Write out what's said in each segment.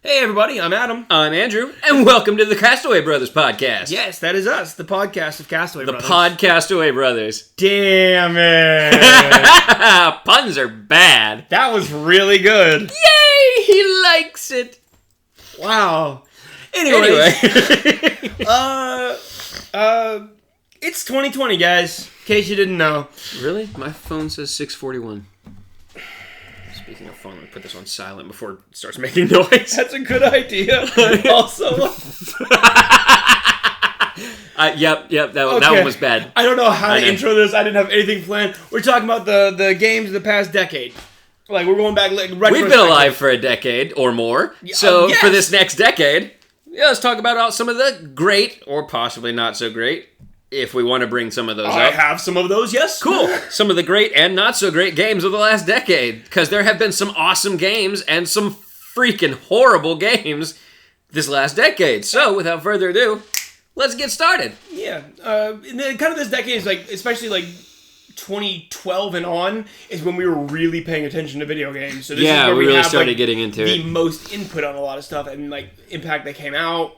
Hey everybody, I'm Adam. I'm Andrew, and welcome to the Castaway Brothers podcast. Yes, that is us, the podcast of Castaway Brothers. The Podcastaway Brothers. Damn it! Puns are bad. That was really good. Yay! He likes it. Wow. Anyway. It's 2020, guys, in case you didn't know. Really? My phone says 6:41. Speaking of phone, let me put this on silent before it starts making noise. That's a good idea. Also... Yep, that one was bad. I don't know how to intro this. I didn't have anything planned. We're talking about the games of the past decade. Like, we're going back... We've been alive for a decade or more. So, yes. For this next decade, let's talk about some of the great, or possibly not so great, if we want to bring some of those up. I have some of those, yes. Cool. Some of the great and not so great games of the last decade. Because there have been some awesome games and some freaking horrible games this last decade. So, without further ado, let's get started. Yeah. And then kind of this decade is like, especially like 2012 and on, is when we were really paying attention to video games. So this is where we really have, started like, getting into the it. most input on a lot of stuff and like impact that came out.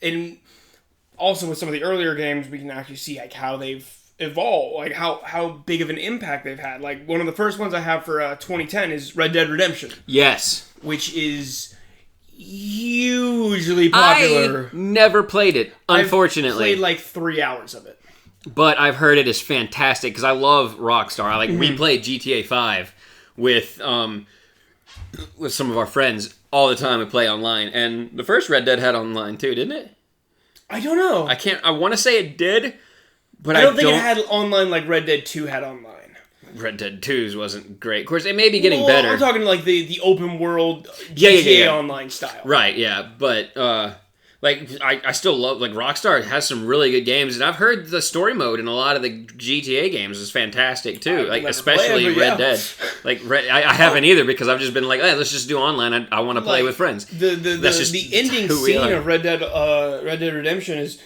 And also with some of the earlier games, we can actually see like how they've evolved, like how big of an impact they've had. Like one of the first ones I have for 2010 is Red Dead Redemption. Yes. Which is hugely popular. I never played it, unfortunately. I've played like 3 hours of it. But I've heard it is fantastic because I love Rockstar. We played GTA 5 with some of our friends all the time. We play online, and the first Red Dead had online too, didn't it? I don't know. I want to say it did, but I don't think it had online like Red Dead 2 had online. Red Dead 2's wasn't great. Of course, it may be getting better. I'm talking like the open world GTA online style. Right, yeah. But I still love Rockstar has some really good games, and I've heard the story mode in a lot of the GTA games is fantastic too. Especially Red Dead. I haven't either because I've just been like, hey, let's just do online. I want to play with friends. The ending scene of Red Dead Redemption is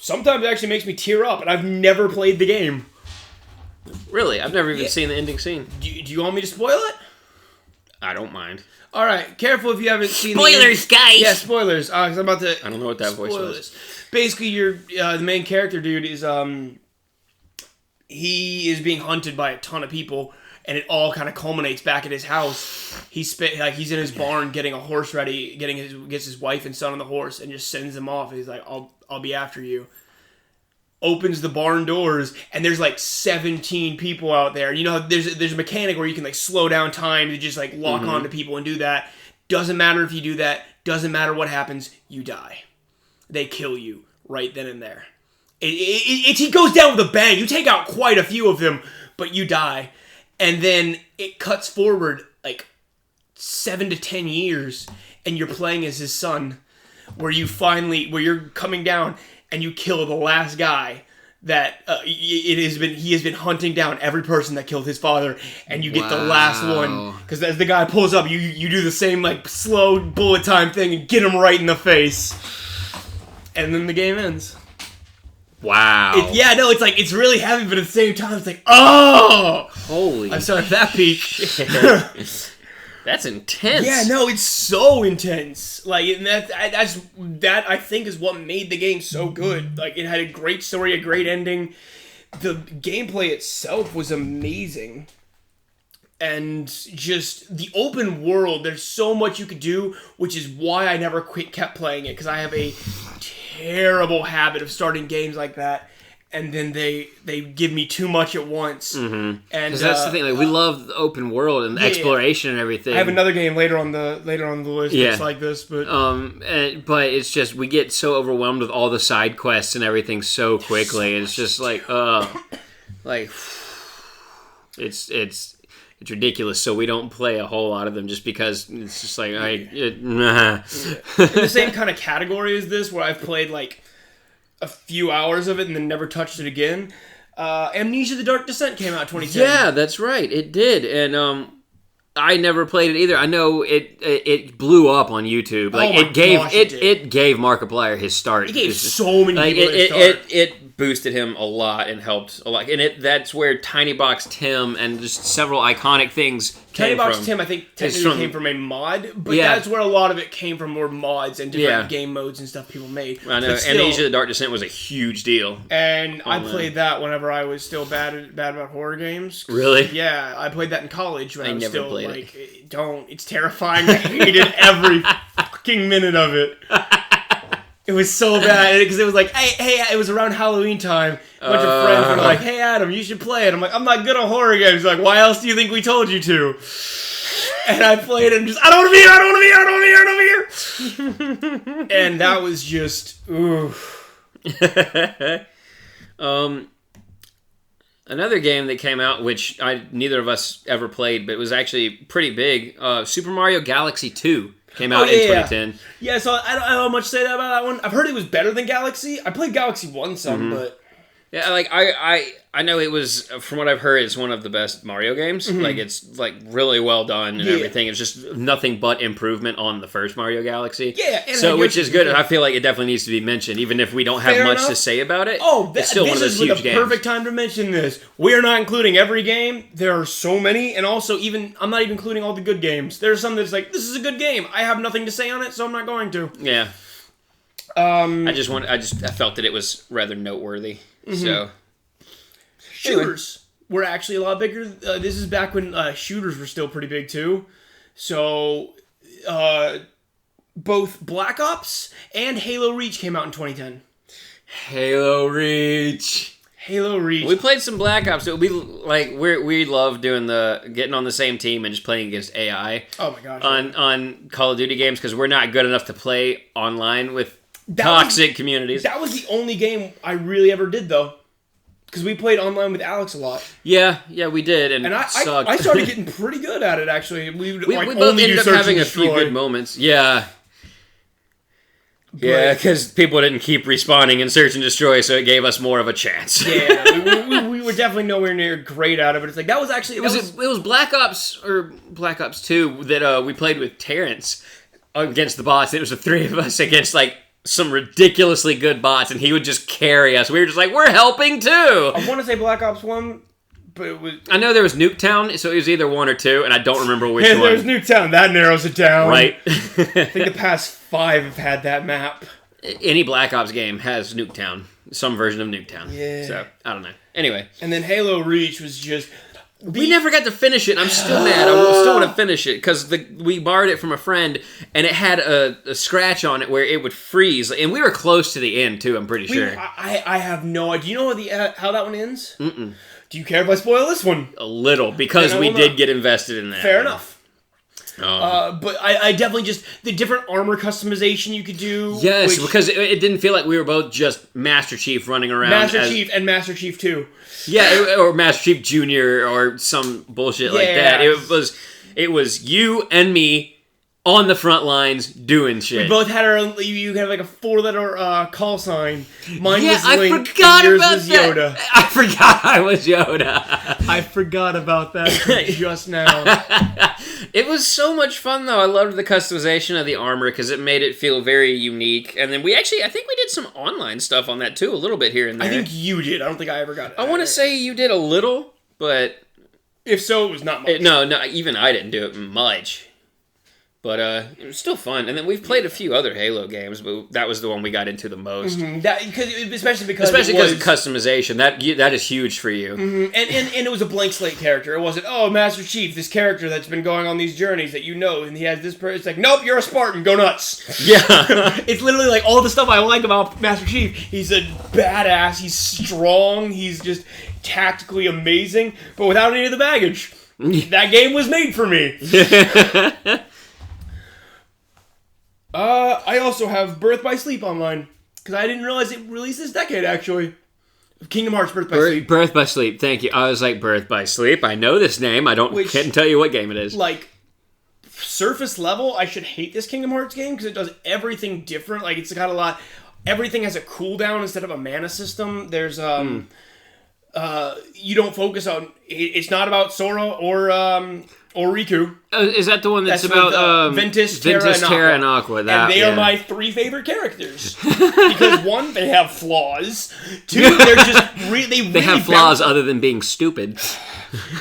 sometimes it actually makes me tear up, and I've never played the game. Really, I've never even seen the ending scene. Do you want me to spoil it? I don't mind. All right, careful if you haven't seen spoilers, guys. Yeah, spoilers. I'm about to. I don't know what that voice was. This. Basically, the main character dude is he is being hunted by a ton of people, and it all kind of culminates back at his house. He's in his barn getting a horse ready, gets his wife and son on the horse, and just sends them off. He's like, I'll be after you. Opens the barn doors, and there's like 17 people out there. You know, there's a mechanic where you can like slow down time to just like lock onto people and do that. Doesn't matter if you do that. Doesn't matter what happens. You die. They kill you right then and there. He goes down with a bang. You take out quite a few of them, but you die. And then it cuts forward like 7 to 10 years, and you're playing as his son, where you're coming down. And you kill the last guy that he has been hunting down every person that killed his father, and you get the last one because as the guy pulls up, you do the same like slow bullet time thing and get him right in the face, and then the game ends. Wow. It's really heavy, but at the same time, it's like, oh, holy! I'm sorry for that peak. That's intense. Yeah, no, it's so intense. Like, and that I think is what made the game so good. Like, it had a great story, a great ending. The gameplay itself was amazing. And just the open world, there's so much you could do, which is why I never kept playing it, because I have a terrible habit of starting games like that. And then they give me too much at once. Mm-hmm. And that's the thing. Like, we love the open world and exploration and everything. I have another game later on the list that's like this, but but it's just we get so overwhelmed with all the side quests and everything so quickly. And it's just like it's ridiculous. So we don't play a whole lot of them just because it's just like In the same kind of category as this, where I've played like a few hours of it and then never touched it again. Amnesia: The Dark Descent came out in 2010. Yeah, that's right. It did. And I never played it either. I know it blew up on YouTube. Like it gave Markiplier his start. It gave so many people his start. It boosted him a lot and helped a lot. And that's where Tiny Box Tim and just several iconic things Tiny came Box from. Tim, I think, technically came from a mod, but Yeah. that's where a lot of it came from, were mods and different game modes and stuff people made. I know, Amnesia: The Dark Descent was a huge deal. And I played that whenever I was still bad about horror games. Really? Yeah, I played that in college when I was never still played like, it's terrifying. I hated every fucking minute of it. It was so bad because it was like, hey, it was around Halloween time. A bunch of friends were like, hey, Adam, you should play it. I'm like, I'm not good at horror games. He's like, why else do you think we told you to? And I played it and just, I don't want to be here. And that was just, ooh. Another game that came out, which neither of us ever played, but it was actually pretty big. Super Mario Galaxy 2 came out in 2010. Yeah, so I don't know much to say about that one. I've heard it was better than Galaxy. I played Galaxy 1 some, but... Yeah, like, I know it was, from what I've heard, it's one of the best Mario games. Like, it's, like, really well done and everything. It's just nothing but improvement on the first Mario Galaxy. Yeah. And so, which is good, and I feel like it definitely needs to be mentioned, even if we don't have much to say about it. Oh, it's still one of those huge games. This is the perfect time to mention this. We are not including every game. There are so many, and also, I'm not even including all the good games. There's some that's like, this is a good game. I have nothing to say on it, so I'm not going to. Yeah. I felt that it was rather noteworthy. So shooters were actually a lot bigger. This is back when shooters were still pretty big too. So both Black Ops and Halo Reach came out in 2010. Halo Reach. We played some Black Ops. We love doing getting on the same team and just playing against AI. Oh my gosh! On Call of Duty games because we're not good enough to play online with toxic communities. That was the only game I really ever did though, because we played online with Alex a lot. Yeah, we did, and I started getting pretty good at it actually. We both ended up having a few good moments. Yeah. Yeah, because people didn't keep respawning in Search and Destroy, so it gave us more of a chance. Yeah, we were definitely nowhere near great at it, but it's like, that was actually... It was Black Ops, or Black Ops 2, that we played with Terrence against the bots. It was the three of us against, like, some ridiculously good bots, and he would just carry us. We were just like, we're helping too! I want to say Black Ops 1... But it was... I know there was Nuketown, so it was either 1 or 2, and I don't remember which one. There's Nuketown. That narrows it down. Right. I think the past 5 have had that map. Any Black Ops game has Nuketown. Some version of Nuketown. Yeah. So, I don't know. Anyway. And then Halo Reach was just... We never got to finish it, and I'm still mad. I still want to finish it, because we borrowed it from a friend, and it had a scratch on it where it would freeze. And we were close to the end, too, I'm pretty sure. I have no idea. Do you know how that one ends? Mm-mm. Do you care if I spoil this one? A little, because we did get invested in that. Fair enough. But I definitely just... The different armor customization you could do. Yes, because it didn't feel like we were both just Master Chief running around. Master Chief and Master Chief 2. Yeah, or Master Chief Jr. or some bullshit like that. It was you and me on the front lines doing shit. We both had our own... You had like a 4-letter call sign. Mine was Link, forgot and yours about was that. Yoda. I forgot I was Yoda. I forgot about that just now. It was so much fun, though. I loved the customization of the armor because it made it feel very unique. And then I think we did some online stuff on that, too, a little bit here and there. I think you did. I don't think I ever got it. I want to say you did a little, but... If so, it was not much. No, even I didn't do it much. But it was still fun. And then we've played a few other Halo games, but that was the one we got into the most. Mm-hmm. Especially because of customization. That is huge for you. Mm-hmm. And it was a blank slate character. It wasn't, Master Chief, this character that's been going on these journeys that you know, and he has this person. It's like, nope, you're a Spartan. Go nuts. Yeah. It's literally like all the stuff I like about Master Chief. He's a badass. He's strong. He's just tactically amazing, but without any of the baggage. That game was made for me. I also have Birth by Sleep online, because I didn't realize it released this decade, actually. Kingdom Hearts Birth by Sleep. Birth by Sleep, thank you. I was like, Birth by Sleep, I know this name, can't tell you what game it is. Like, surface level, I should hate this Kingdom Hearts game, because it does everything different. Like, it's got a lot... Everything has a cooldown instead of a mana system. There's, you don't focus on... It's not about Sora or Or Riku. Is that the one that's about Ventus, Terra, and Aqua? And they are my 3 favorite characters. Because 1, they have flaws. 2, they're just they have flaws other than being stupid.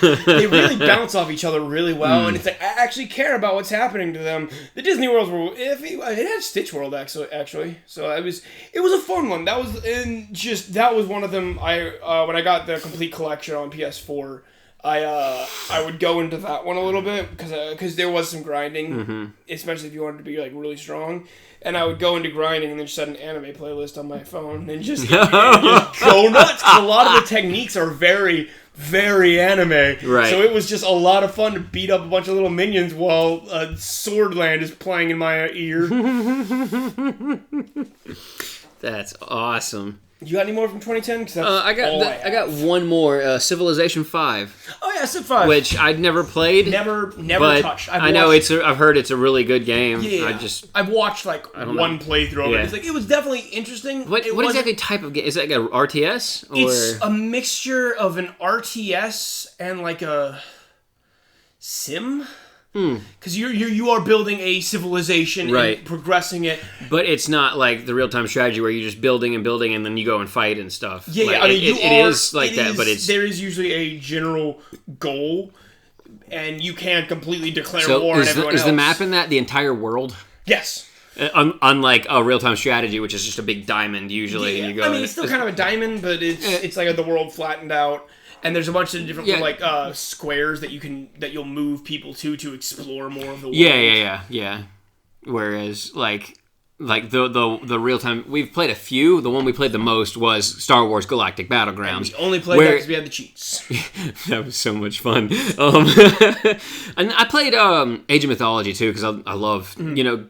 They really bounce off each other really well, and it's like I actually care about what's happening to them. The Disney Worlds were iffy. It had Stitch World actually, so it was a fun one. That was one of them. When I got the complete collection on PS4. I would go into that one a little bit because there was some grinding, especially if you wanted to be like really strong. And I would go into grinding and then just set an anime playlist on my phone and just go nuts. Because a lot of the techniques are very, very anime. Right. So it was just a lot of fun to beat up a bunch of little minions while Swordland is playing in my ear. That's awesome. You got any more from 2010? Cause I got one more. Civilization 5. Oh yeah, Civ 5. Which I'd never played. Never touched. I've heard it's a really good game. Yeah. I've watched one playthrough of it. It was definitely interesting. What exactly type of game? Is it like a RTS? Or? It's a mixture of an RTS and like a sim. Because you are building a civilization and progressing it, but it's not like the real-time strategy where you're just building and then you go and fight and stuff. Yeah, like, I mean, it is like that, but there is usually a general goal, and you can't completely declare war on everyone else. Is the map in that the entire world? Yes. Unlike a real-time strategy, which is just a big diamond usually. Yeah, and you go. I mean, it's still kind of a diamond, but it's like the world flattened out. And there's a bunch of different squares that you'll move people to explore more of the world. Yeah. Whereas the real time we've played a few. The one we played the most was Star Wars Galactic Battlegrounds. And we only played that because we had the cheats. That was so much fun. And I played Age of Mythology too because I love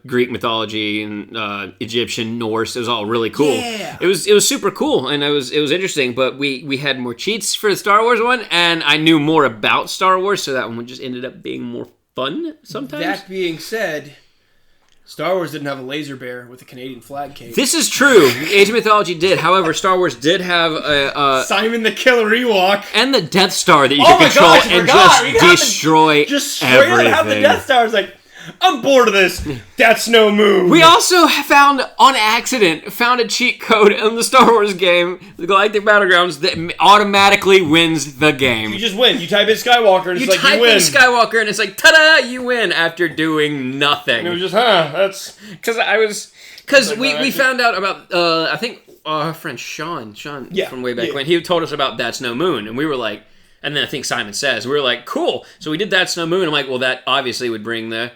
Greek mythology and Egyptian, Norse. It was all really cool. Yeah. It was super cool and it was interesting. But we had more cheats for the Star Wars one, and I knew more about Star Wars, so that one just ended up being more fun sometimes. That being said, Star Wars didn't have a laser bear with a Canadian flag cape. This is true. Age of Mythology did. However, Star Wars did have a Simon the Killer Ewok and the Death Star that you could control and just destroy just straight everything. Up have the Death Star. It's like, I'm bored of this. That's no move. We also found a cheat code in the Star Wars game, the Galactic Battlegrounds, that automatically wins the game. You just win. You type in Skywalker and it's like, you win. You type in Skywalker and it's like, ta-da, you win after doing nothing. And it was just, that's... Because we found out about, I think, our friend Sean from way back when, he told us about That's No Moon, and we were like, and then I think Simon Says, we were like, cool. So we did That's No Moon. I'm like, well, that obviously would bring the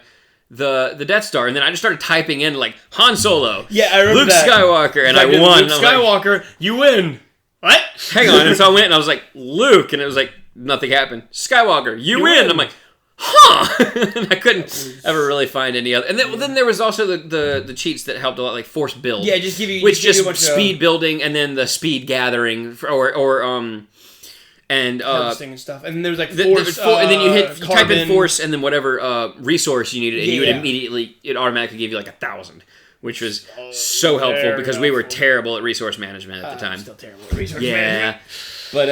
Death Star, and then I just started typing in like Han Solo, I remember Luke Skywalker, and I won. Luke Skywalker, you win. What? Hang on, and so I went and I was like Luke, and it was like nothing happened. Skywalker, you win. I'm like, and I couldn't ever really find any other. And then there was also the cheats that helped a lot, like force build. Yeah, just give you speed building, and then the speed gathering, and harvesting and stuff, and then there's like force, and then you type in force, and then whatever resource you needed, and you would immediately it automatically give you like 1,000, which was so helpful because we were terrible at resource management at the time. Still terrible at resource management. But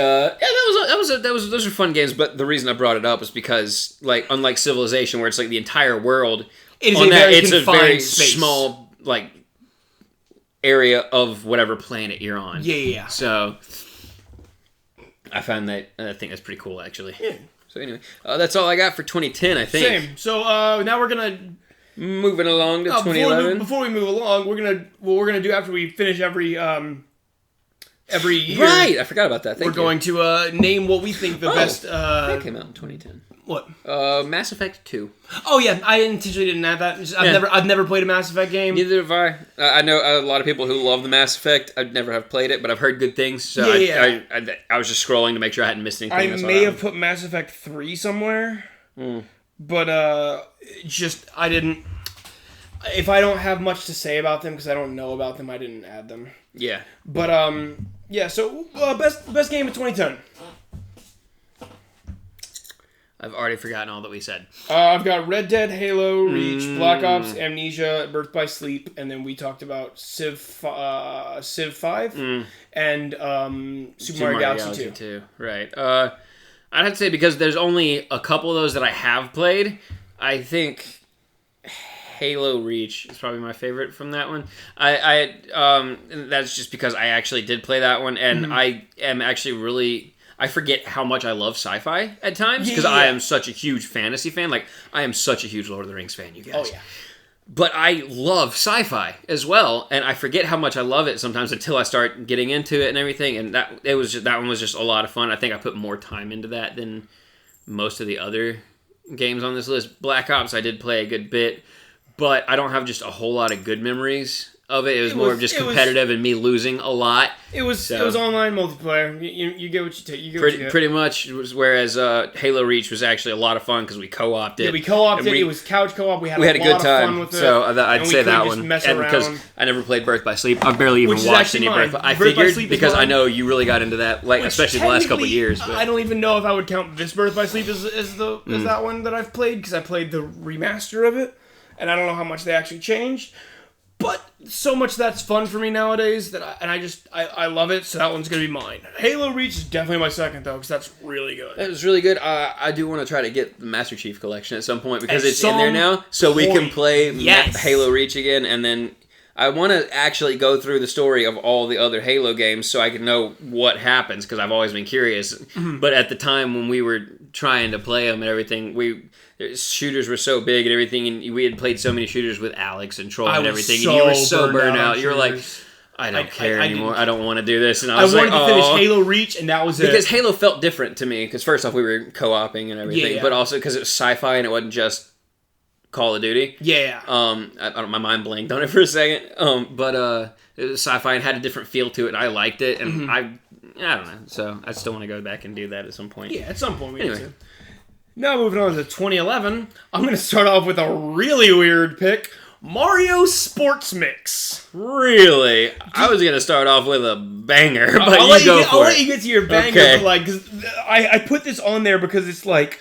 those are fun games. But the reason I brought it up is because like unlike Civilization, where it's like the entire world, it's a very small like area of whatever planet you're on. Yeah. So. I found that, I think that's pretty cool, actually. Yeah. So anyway, that's all I got for 2010, I think. Same. So now we're gonna moving along to 2011. Before we move along, we're gonna do after we finish every year. Right, I forgot about that. We're going to name what we think the best. That came out in 2010. What? Mass Effect 2. Oh yeah, I intentionally didn't have that. I've never played a Mass Effect game. Neither have I. I know a lot of people who love the Mass Effect. I've never have played it, but I've heard good things. So I was just scrolling to make sure I hadn't missed anything. I may have put Mass Effect 3 somewhere, but I didn't. If I don't have much to say about them because I don't know about them, I didn't add them. Yeah. But So best game of 2010. I've already forgotten all that we said. I've got Red Dead, Halo, Reach, Black Ops, Amnesia, Birth by Sleep, and then we talked about Civ 5 and Super Mario Galaxy 2. Right. I'd have to say because there's only a couple of those that I have played. I think Halo Reach is probably my favorite from that one. That's just because I actually did play that one, and I am actually really. I forget how much I love sci-fi at times because I am such a huge fantasy fan. Like I am such a huge Lord of the Rings fan, you guys. Oh yeah. But I love sci-fi as well, and I forget how much I love it sometimes until I start getting into it and everything. And that one was just a lot of fun. I think I put more time into that than most of the other games on this list. Black Ops, I did play a good bit, but I don't have just a whole lot of good memories of it. It was more of just competitive and me losing a lot. It was online multiplayer. You get what you take. You get what you get. Pretty much. Whereas Halo Reach was actually a lot of fun because we co-opted. Yeah, we co-opted. It was couch co-op. We had a good time. Fun with it. So I'd say that one. And because I never played Birth by Sleep, I've barely even watched any Birth. I figured because I know you really got into that, like especially the last couple of years. But I don't even know if I would count this Birth by Sleep as that one that I've played because I played the remaster of it, and I don't know how much they actually changed. But so much that's fun for me nowadays that I love it, so that one's gonna be mine. Halo Reach is definitely my second though, because that's really good. It was really good. I do want to try to get the Master Chief Collection at some point because it's in there now, so we can play Halo Reach again, and then I want to actually go through the story of all the other Halo games so I can know what happens because I've always been curious. Mm-hmm. But at the time when we were trying to play them and everything, shooters were so big and everything, and we had played so many shooters with Alex and Troy and everything, and you were so burnt out. You were like, I don't care anymore. I don't want to do this. And I wanted to finish Halo Reach, and that was it. Because Halo felt different to me. Because first off, we were co-oping and everything, but also because it was sci-fi and it wasn't just Call of Duty. Yeah. My mind blanked on it for a second. But it was sci-fi and had a different feel to it, and I liked it, and I don't know. So I still want to go back and do that at some point. Yeah, at some point we need to. Now moving on to 2011, I'm going to start off with a really weird pick. Mario Sports Mix. Really? I was going to start off with a banger, but I'll let you get to your banger, but like, cause I put this on there because it's like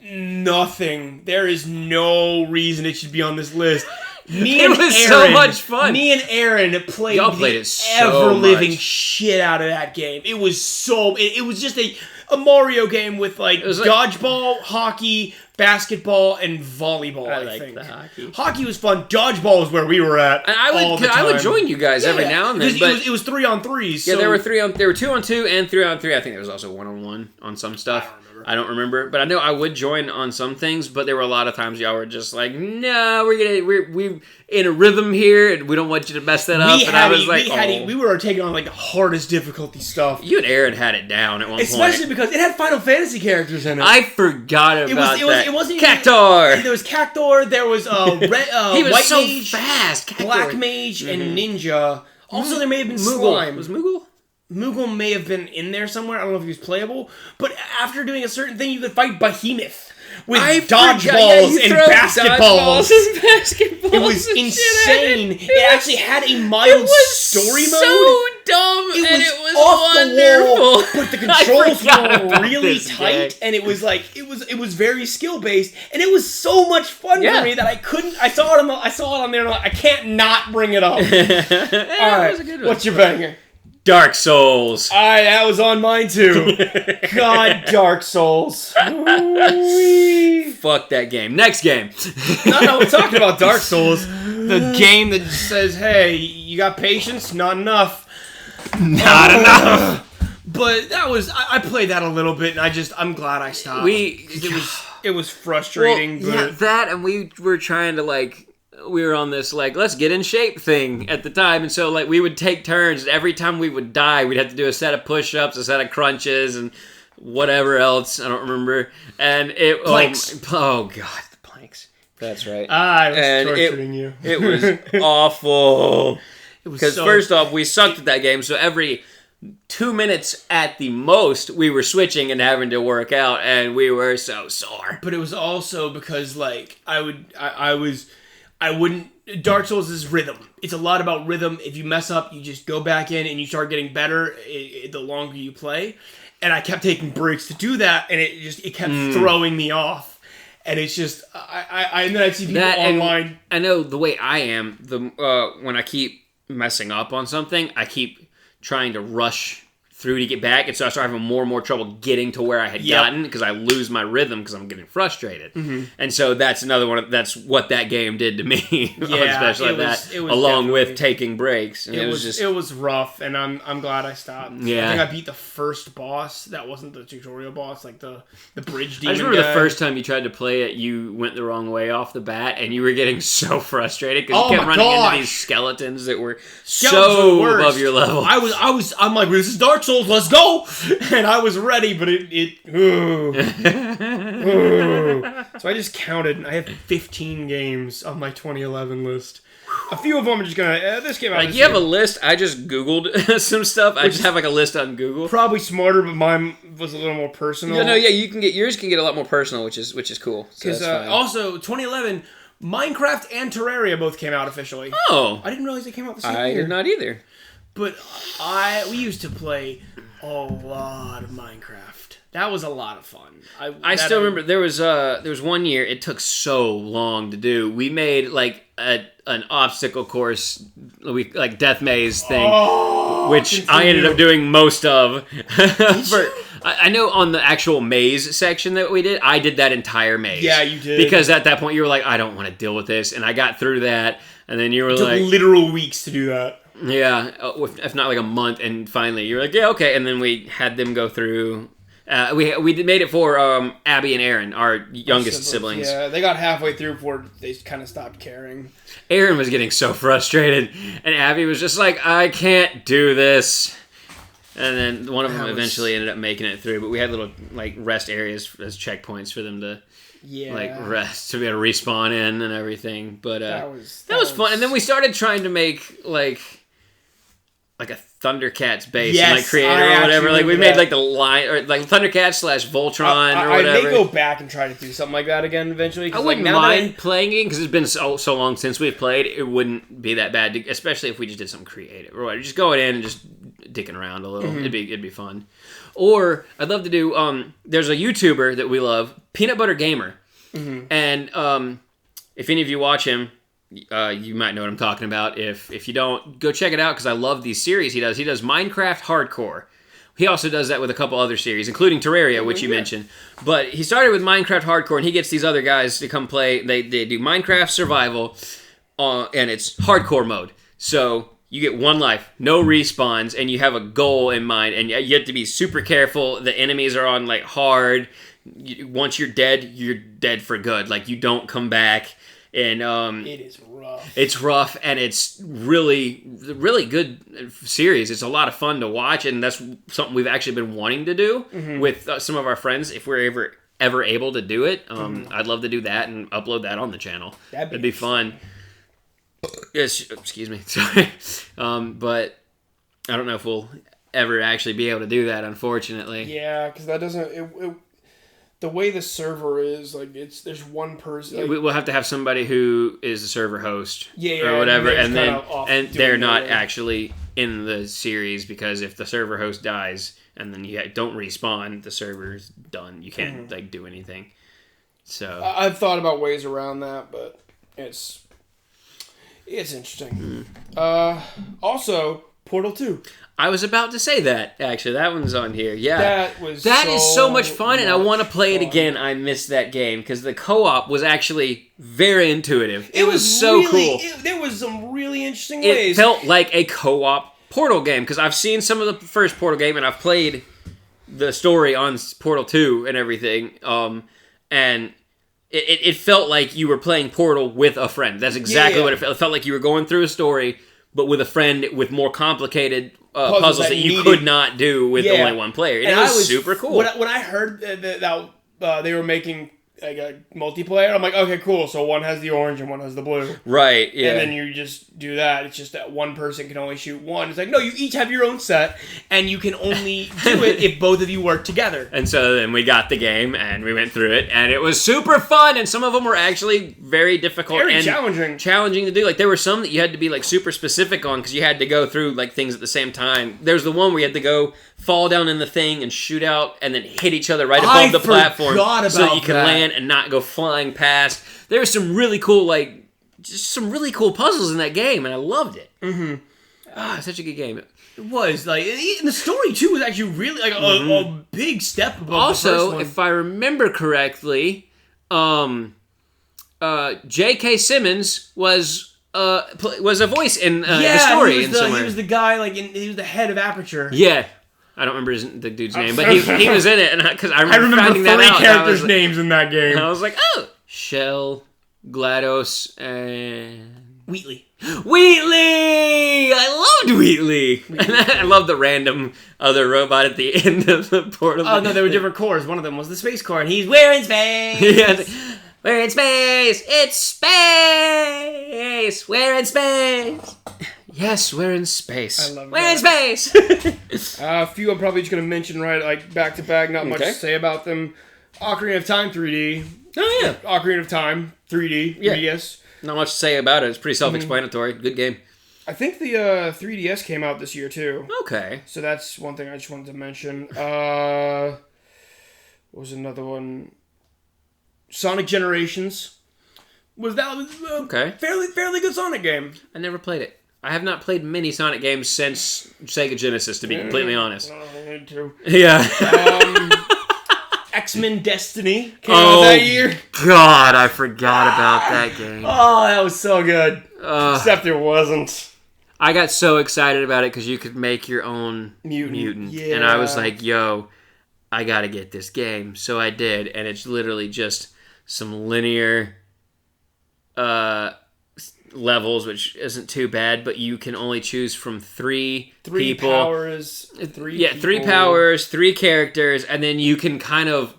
nothing. There is no reason it should be on this list. It was so much fun. Me and Aaron played it so ever-living much. shit out of that game. It was so... It was just a Mario game with like dodgeball, hockey, basketball, and volleyball. I think the hockey. Hockey was fun. Dodgeball is where we were at. And I would join you guys every now and then. But it was 3-on-3s. Yeah, there were 2-on-2 and 3-on-3. I think there was also 1-on-1 on some stuff. I don't remember, but I know I would join on some things. But there were a lot of times y'all were just like, "No, we're in a rhythm here, and we don't want you to mess that up." And I was like, we were taking on like the hardest difficulty stuff. You and Aaron had it down at one point, especially because it had Final Fantasy characters in it. I forgot about that. It wasn't Cactuar. There was Cactuar. There was he was White so Mage, fast. Cactuar. Black Mage, and Ninja. Also, there may have been Slime. Was Moogle? Moogle may have been in there somewhere. I don't know if he was playable. But after doing a certain thing, you could fight Behemoth with dodgeballs and basketballs. It was insane. It actually had a mild story mode. So dumb, it was off wonderful. The wall, but the controls were really tight, and it was like it was very skill based, and it was so much fun for me that I couldn't. I saw it on there, and I can't not bring it up. All right, what's your banger? Dark Souls. That was on mine too. God, Dark Souls. Fuck that game. Next game. No, we're talking about Dark Souls. The game that says, hey, you got patience? Not enough. Not enough. But that was, I played that a little bit, and I'm glad I stopped. It was frustrating. Well, that, and we were trying to we were on this let's get in shape thing at the time, and so we would take turns, and every time we would die we'd have to do a set of push-ups, a set of crunches, and whatever else I don't remember. And planks. Oh god, the planks. That's right. I was torturing you. It was awful. Because first off, we sucked at that game, so every 2 minutes at the most we were switching and having to work out, and we were so sore. But it was also because Dark Souls is rhythm. It's a lot about rhythm. If you mess up, you just go back in and you start getting better the longer you play. And I kept taking breaks to do that, and it kept throwing me off. And it's just and then I'd see people online. I know the way I am. When I keep messing up on something, I keep trying to rush through to get back, and so I started having more and more trouble getting to where I had gotten because I lose my rhythm because I'm getting frustrated. And so that's another one. That's what that game did to me, especially along with taking breaks. And it was rough, and I'm glad I stopped. Yeah, I think I beat the first boss. That wasn't the tutorial boss, like the bridge demon. I just remember the first time you tried to play it, you went the wrong way off the bat, and you were getting so frustrated because you kept running into these skeletons that were so above your level. I'm like, this is Dark Souls, let's go! And I was ready, but So I just counted. I have 15 games on my 2011 list. A few of them are just gonna. This came out. Like, you have a list. I just Googled some stuff. I just have like a list on Google. Probably smarter, but mine was a little more personal. You can get yours. Can get a lot more personal, which is cool. Because also 2011, Minecraft and Terraria both came out officially. Oh, I didn't realize they came out the same year. I did not either. But we used to play a lot of Minecraft. That was a lot of fun. I still remember there was 1 year it took so long to do. We made like an obstacle course, like death maze thing, which I ended up doing most of. I know on the actual maze section that we did, I did that entire maze. Yeah, you did. Because at that point you were like, I don't want to deal with this, and I got through that, and then you were like, it took literal weeks to do that. Yeah, if not like a month, and finally you're like, yeah, okay, and then we had them go through. We made it for Abby and Aaron, our youngest siblings. Yeah, they got halfway through before they kind of stopped caring. Aaron was getting so frustrated, and Abby was just like, I can't do this. And then one of them eventually ended up making it through, but we had little like rest areas as checkpoints for them to like rest, to be able to respawn in and everything. But that was fun. And then we started trying to make like a Thundercats base and like creator or whatever. Like we made like the line or like Thundercats / Voltron or whatever. I may go back and try to do something like that again eventually. I wouldn't mind playing it because it's been so long since we've played. It wouldn't be that bad, especially if we just did something creative. Or just going in and just dicking around a little. It'd be fun. Or I'd love to do. There's a YouTuber that we love, Peanut Butter Gamer, and if any of you watch him. You might know what I'm talking about. If you don't, go check it out because I love these series he does. He does Minecraft Hardcore. He also does that with a couple other series, including Terraria, which you mentioned. But he started with Minecraft Hardcore, and he gets these other guys to come play. They do Minecraft Survival, and it's hardcore mode. So you get one life, no respawns, and you have a goal in mind, and you have to be super careful. The enemies are on like hard. Once you're dead for good. Like you don't come back. And it is rough. It's rough, and it's really, really good series. It's a lot of fun to watch, and that's something we've actually been wanting to do with some of our friends. If we're ever able to do it, I'd love to do that and upload that on the channel. That'd be fun. Yes, excuse me, sorry. But I don't know if we'll ever actually be able to do that, unfortunately. Yeah, because that doesn't. The way the server is, like, there's one person. Like, we'll have to have somebody who is a server host, or whatever, and they're not actually in the series because if the server host dies and then you don't respawn, the server's done. You can't like do anything. So I've thought about ways around that, but it's interesting. Also, Portal 2. I was about to say that, actually. That one's on here. Yeah. That is so much fun, and I want to play it again. I missed that game, because the co-op was actually very intuitive. It was so cool. There was some really interesting ways. It felt like a co-op Portal game, because I've seen some of the first Portal game, and I've played the story on Portal 2 and everything, and it felt like you were playing Portal with a friend. That's exactly what it felt. It felt like you were going through a story, but with a friend with more complicated puzzles that you could not do with only one player. And it was super cool. When I heard that they were making like a multiplayer, I'm like, okay, cool. So one has the orange and one has the blue. Right, yeah. And then you just do that. It's just that one person can only shoot one. It's like, no, you each have your own set, and you can only do it if both of you work together. And so then we got the game, and we went through it, and it was super fun, and some of them were actually very difficult and challenging to do. Like, there were some that you had to be, like, super specific on, because you had to go through, like, things at the same time. There's the one where you had to go fall down in the thing and shoot out, and then hit each other right above the platform so that you can land and not go flying past. There were some really cool, like, just some really cool puzzles in that game, and I loved it. such a good game. It was like, and the story too was actually really like a big step above also, the first one. if I remember correctly, J.K. Simmons was a voice in the story. He was the guy he was the head of Aperture. Yeah. I don't remember the dude's name, but he was in it, and because I remember finding that out. 3 characters' names in that game. And I was like, oh, Shell, GLaDOS, and Wheatley. I loved Wheatley. And I loved the random other robot at the end of the portal. Oh no, they were different cores. One of them was the space core, and we're in space. We're in space. It's space. We're in space. Yes, we're in space. I love we're in space. A few I'm probably just going to mention back to back. Not much to say about them. Ocarina of Time 3D. Oh, yeah. Ocarina of Time 3D. Yeah. 3DS. Not much to say about it. It's pretty self-explanatory. Good game. I think the 3DS came out this year, too. Okay. So that's one thing I just wanted to mention. What was another one? Sonic Generations. Was okay. Fairly good Sonic game. I never played it. I have not played many Sonic games since Sega Genesis, to be completely honest. I need to. Yeah. X-Men Destiny came out that year. God, I forgot about that game. Oh, that was so good. Except it wasn't. I got so excited about it because you could make your own mutant. Yeah. And I was like, yo, I got to get this game. So I did, and it's literally just some linear levels, which isn't too bad, but you can only choose from three people. Powers, three powers, 3 characters, and then you can kind of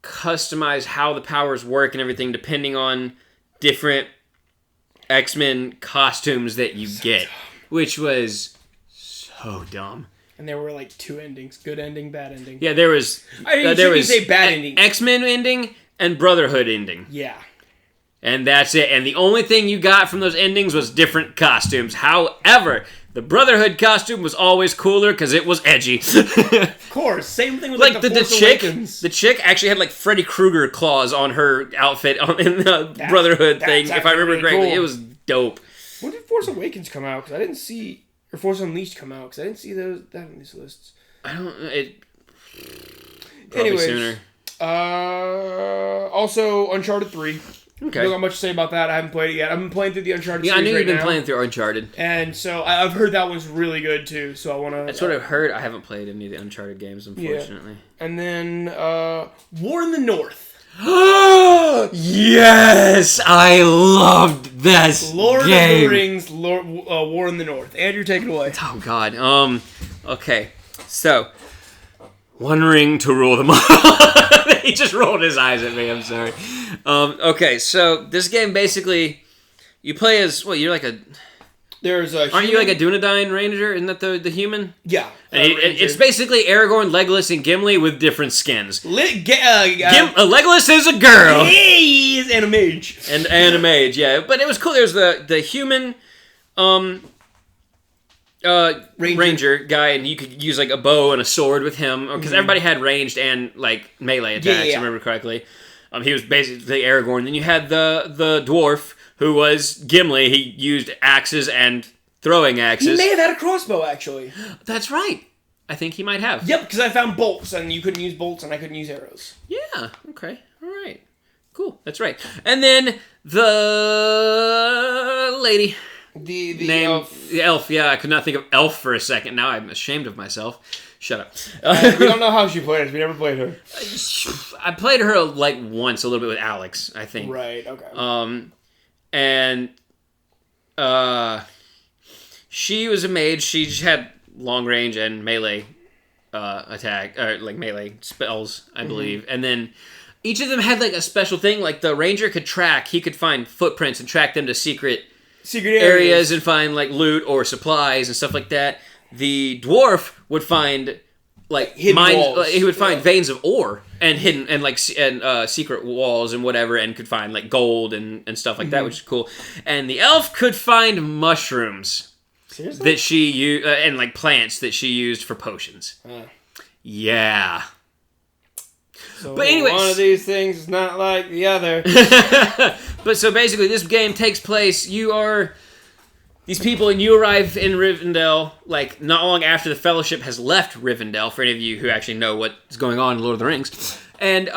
customize how the powers work and everything depending on different X-Men costumes that you get, which was so dumb. And there were 2 endings: good ending, bad ending. Yeah, there was. There was say bad ending. X-Men ending and Brotherhood ending. Yeah. And that's it. And the only thing you got from those endings was different costumes. However, the Brotherhood costume was always cooler because it was edgy. Of course. Same thing with the Force Awakens. The chick actually had Freddy Krueger claws on her outfit in the Brotherhood thing. If I remember correctly, cool. It was dope. When did Force Awakens come out? Because I didn't see... Or Force Unleashed come out? Because I didn't see that on these lists. I don't... Probably sooner. Also, Uncharted 3. Okay. I don't got much to say about that. I haven't played it yet. I've been playing through the Uncharted series I knew you've been now. playing through Uncharted. And so I've heard that one's really good too. So I want to... That's what I've heard. I haven't played any of the Uncharted games, unfortunately. Yeah. And then War in the North. Yes! I loved this Lord game. of the Rings, War in the North. Andrew, take it away. Oh, God. Okay. So, one ring to rule them all. He just rolled his eyes at me. I'm sorry. Okay, so this game basically, you play as you're like a. There's a. Aren't you like a Dunedain Ranger? Isn't that the human? Yeah. It's basically Aragorn, Legolas, and Gimli with different skins. Legolas is a girl. He's and a mage. And a mage, yeah. But it was cool. There's the human. Ranger guy, and you could use a bow and a sword with him because everybody had ranged and melee attacks. Yeah. If I remember correctly. He was basically Aragorn. Then you had the dwarf who was Gimli. He used axes and throwing axes. He may have had a crossbow actually. That's right. I think he might have. Yep, because I found bolts and you couldn't use bolts and I couldn't use arrows. Yeah. Okay. All right. Cool. That's right. And then the lady. The name, elf. The elf, yeah. I could not think of elf for a second. Now I'm ashamed of myself. Shut up. We don't know how she played us. We never played her. I played her once, a little bit with Alex, I think. Right, okay. And she was a mage. She just had long range and melee attack, or melee spells, I believe. And then each of them had a special thing. The ranger could track. He could find footprints and track them to secret areas and find loot or supplies and stuff like that. The dwarf would find hidden walls. He would find veins of ore and hidden and secret walls and whatever, and could find gold and stuff like that, which is cool. And the elf could find mushrooms. Seriously? That she used and plants that she used for potions. Yeah. So but anyways, one of these things is not like the other. But so basically, this game takes place. You are these people, and you arrive in Rivendell, like, not long after the Fellowship has left Rivendell, for any of you who actually know what's going on in Lord of the Rings. And,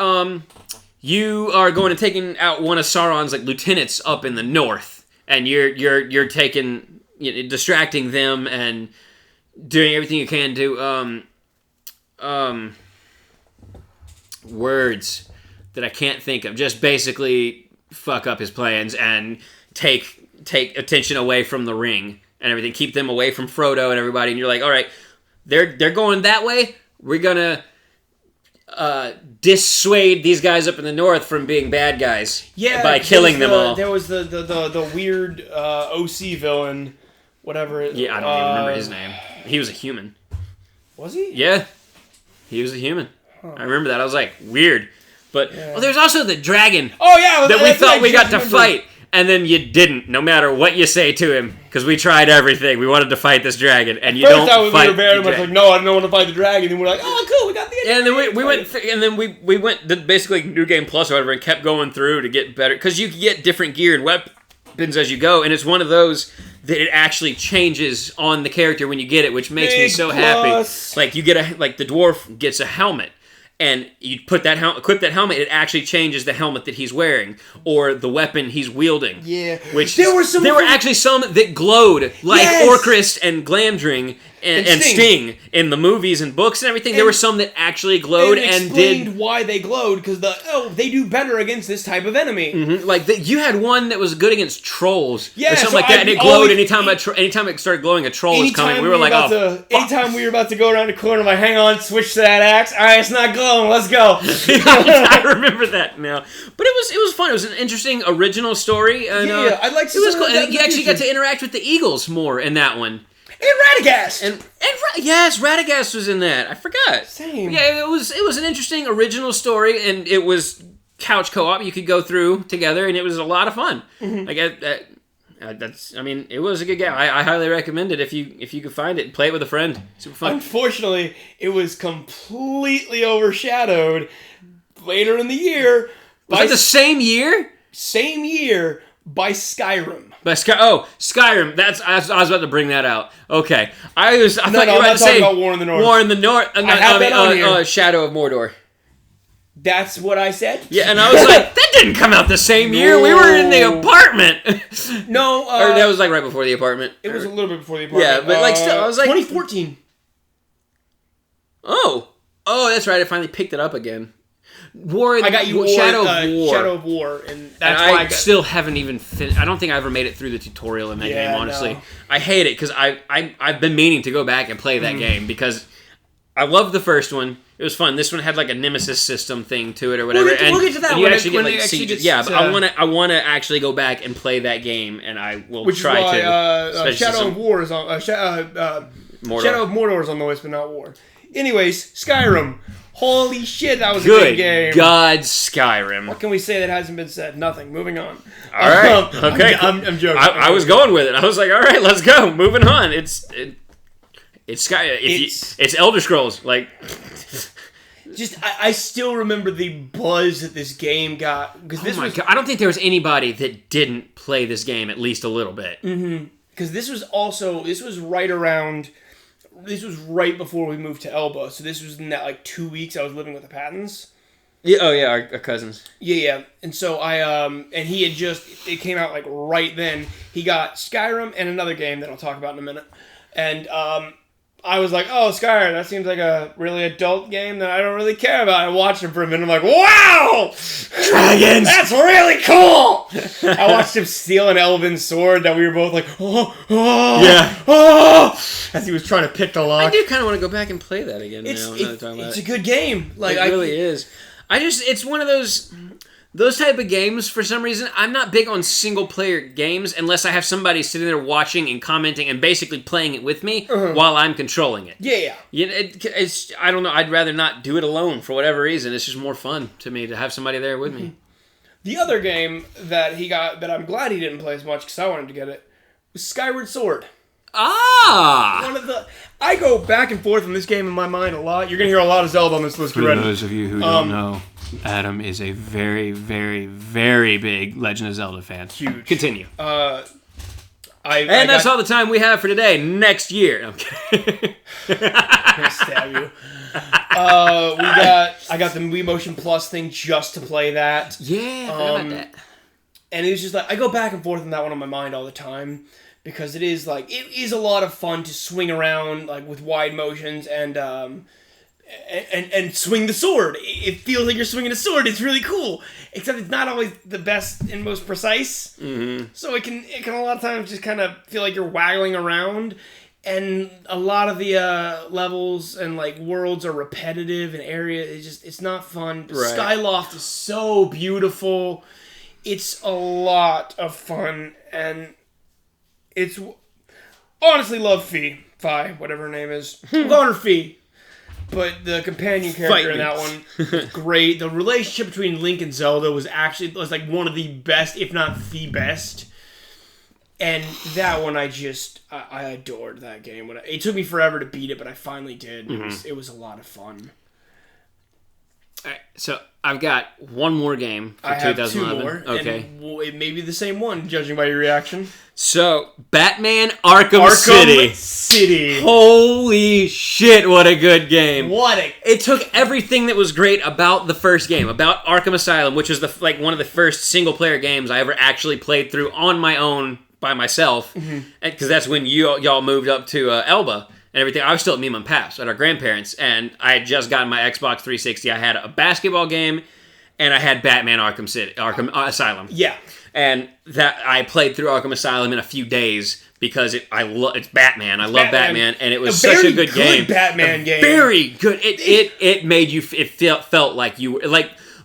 you are going and taking out one of Sauron's, like, lieutenants up in the north. And you're taking, distracting them and doing everything you can to, words that I can't think of. Just basically fuck up his plans and take attention away from the ring and everything. Keep them away from Frodo and everybody. And you're like, all right, they're going that way. We're gonna dissuade these guys up in the north from being bad guys. Yeah, by killing them all. There was the weird OC villain, whatever. Yeah, I don't even remember his name. He was a human. Was he? Yeah, he was a human. I remember that. I was like, weird. But there's also the dragon. Oh yeah, that we thought we got to fight, and then you didn't. No matter what you say to him, because we tried everything. We wanted to fight this dragon, and you don't fight. We were very much like, no, I don't want to fight the dragon. And we're like, oh, cool, we got the. And then we went to basically New Game Plus or whatever, and kept going through to get better, because you can get different gear and weapons as you go, and it's one of those that it actually changes on the character when you get it, which makes me so happy. Like you get the dwarf gets a helmet. And you put equip that helmet, it actually changes the helmet that he's wearing or the weapon he's wielding. Yeah. Which there were actually some that glowed like Orcrist and Glamdring and Sting in the movies and books and everything. There were some that actually glowed and did why they glowed, because they do better against this type of enemy. Mm-hmm. Like you had one that was good against trolls or something like that, and it glowed anytime it started glowing. A troll was coming. We were like, anytime we were about to go around the corner, I'm like, hang on, switch to that axe. All right, it's not glowing. Let's go. I remember that now, but it was fun. It was an interesting original story. And, I like. It was cool. And you actually got to interact with the eagles more in that one. And Radagast! And yes, Radagast was in that. I forgot. Same. Yeah, it was an interesting original story, and it was couch co-op. You could go through together, and it was a lot of fun. Mm-hmm. It was a good game. I highly recommend it if you could find it. Play it with a friend. Super fun. Unfortunately, it was completely overshadowed later in the year. Was it the same year? Same year by Skyrim. Skyrim. I was about to bring that out. Okay, I thought you were about to say about War in the North. War in the North. Shadow of Mordor. That's what I said. Yeah, and I was like, that didn't come out the same year. We were in the apartment. No, or that was like right before the apartment. It was a little bit before the apartment. Yeah, but still, I was like 2014. Oh, that's right. I finally picked it up again. I got you Shadow of War. Shadow of War, and that's why I still haven't even finished. I don't think I ever made it through the tutorial in that game, honestly. No. I hate it because I've been meaning to go back and play that game because I loved the first one. It was fun. This one had like a nemesis system thing to it or whatever. We'll get to that. And you actually get like sieges. Yeah, but I want to actually go back and play that game, and I will try to. Shadow of War is on. Shadow of Mordor is on the list, but not War. Anyways, Skyrim. Holy shit, that was a good game. Good God, Skyrim. What can we say that hasn't been said? Nothing. Moving on. All right. Okay. I'm joking. I was going with it. I was like, all right, let's go. Moving on. It's It's Elder Scrolls. Like, I still remember the buzz that this game got. God. I don't think there was anybody that didn't play this game at least a little bit. Mm-hmm. Because this was right before we moved to Elba, so this was in that 2 weeks I was living with the Pattons. Yeah, our cousins. Yeah, and so and he had it came out right then. He got Skyrim and another game that I'll talk about in a minute, and I was like, oh, Skyrim, that seems like a really adult game that I don't really care about. I watched him for a minute, I'm like, wow! Dragons! That's really cool! I watched him steal an elven sword that we were both like, as he was trying to pick the lock. I do kind of want to go back and play that again. It's a good game. It really is. It's one of those type of games, for some reason, I'm not big on single-player games unless I have somebody sitting there watching and commenting and basically playing it with me while I'm controlling it. Yeah. I don't know. I'd rather not do it alone for whatever reason. It's just more fun to me to have somebody there with me. The other game that he got, that I'm glad he didn't play as much because I wanted to get it, was Skyward Sword. Ah! I go back and forth on this game in my mind a lot. You're going to hear a lot of Zelda on this list. For those of you who don't know, Adam is a very, very, very big Legend of Zelda fan. Huge. Continue. I And that's all the time we have for today. Next year. I'm kidding. I'm gonna stab you. I got the Wii Motion Plus thing just to play that. Yeah, I forgot about that. And it was just like, I go back and forth on that one on my mind all the time. Because it is a lot of fun to swing around like with wide motions and swing the sword. It feels like you're swinging a sword. It's really cool. Except it's not always the best and most precise. Mm-hmm. So it can a lot of times just kind of feel like you're waggling around. And a lot of the levels and like worlds are repetitive and it's not fun. Right. Skyloft is so beautiful. It's a lot of fun and it's honestly love Fi, whatever her name is. I'm calling her Fi. But the companion character in that one was great. The relationship between Link and Zelda was like one of the best, if not the best. And that one I adored that game. It took me forever to beat it, but I finally did. Mm-hmm. It was a lot of fun. All right, so I've got one more game for 2011. 2 more, okay. And it may be the same one, judging by your reaction. So, Batman Arkham City. Holy shit, what a good game. It took everything that was great about the first game, about Arkham Asylum, which was one of the first single-player games I ever actually played through on my own by myself, because that's when y'all moved up to Elba. And everything. I was still at Meme and Paps at our grandparents, and I had just gotten my Xbox 360. I had a basketball game, and I had Batman Arkham Asylum. Yeah. And that I played through Arkham Asylum in a few days because it's Batman. I love Batman, and it was such a good game. Batman game. Very good. It made you. It felt like you were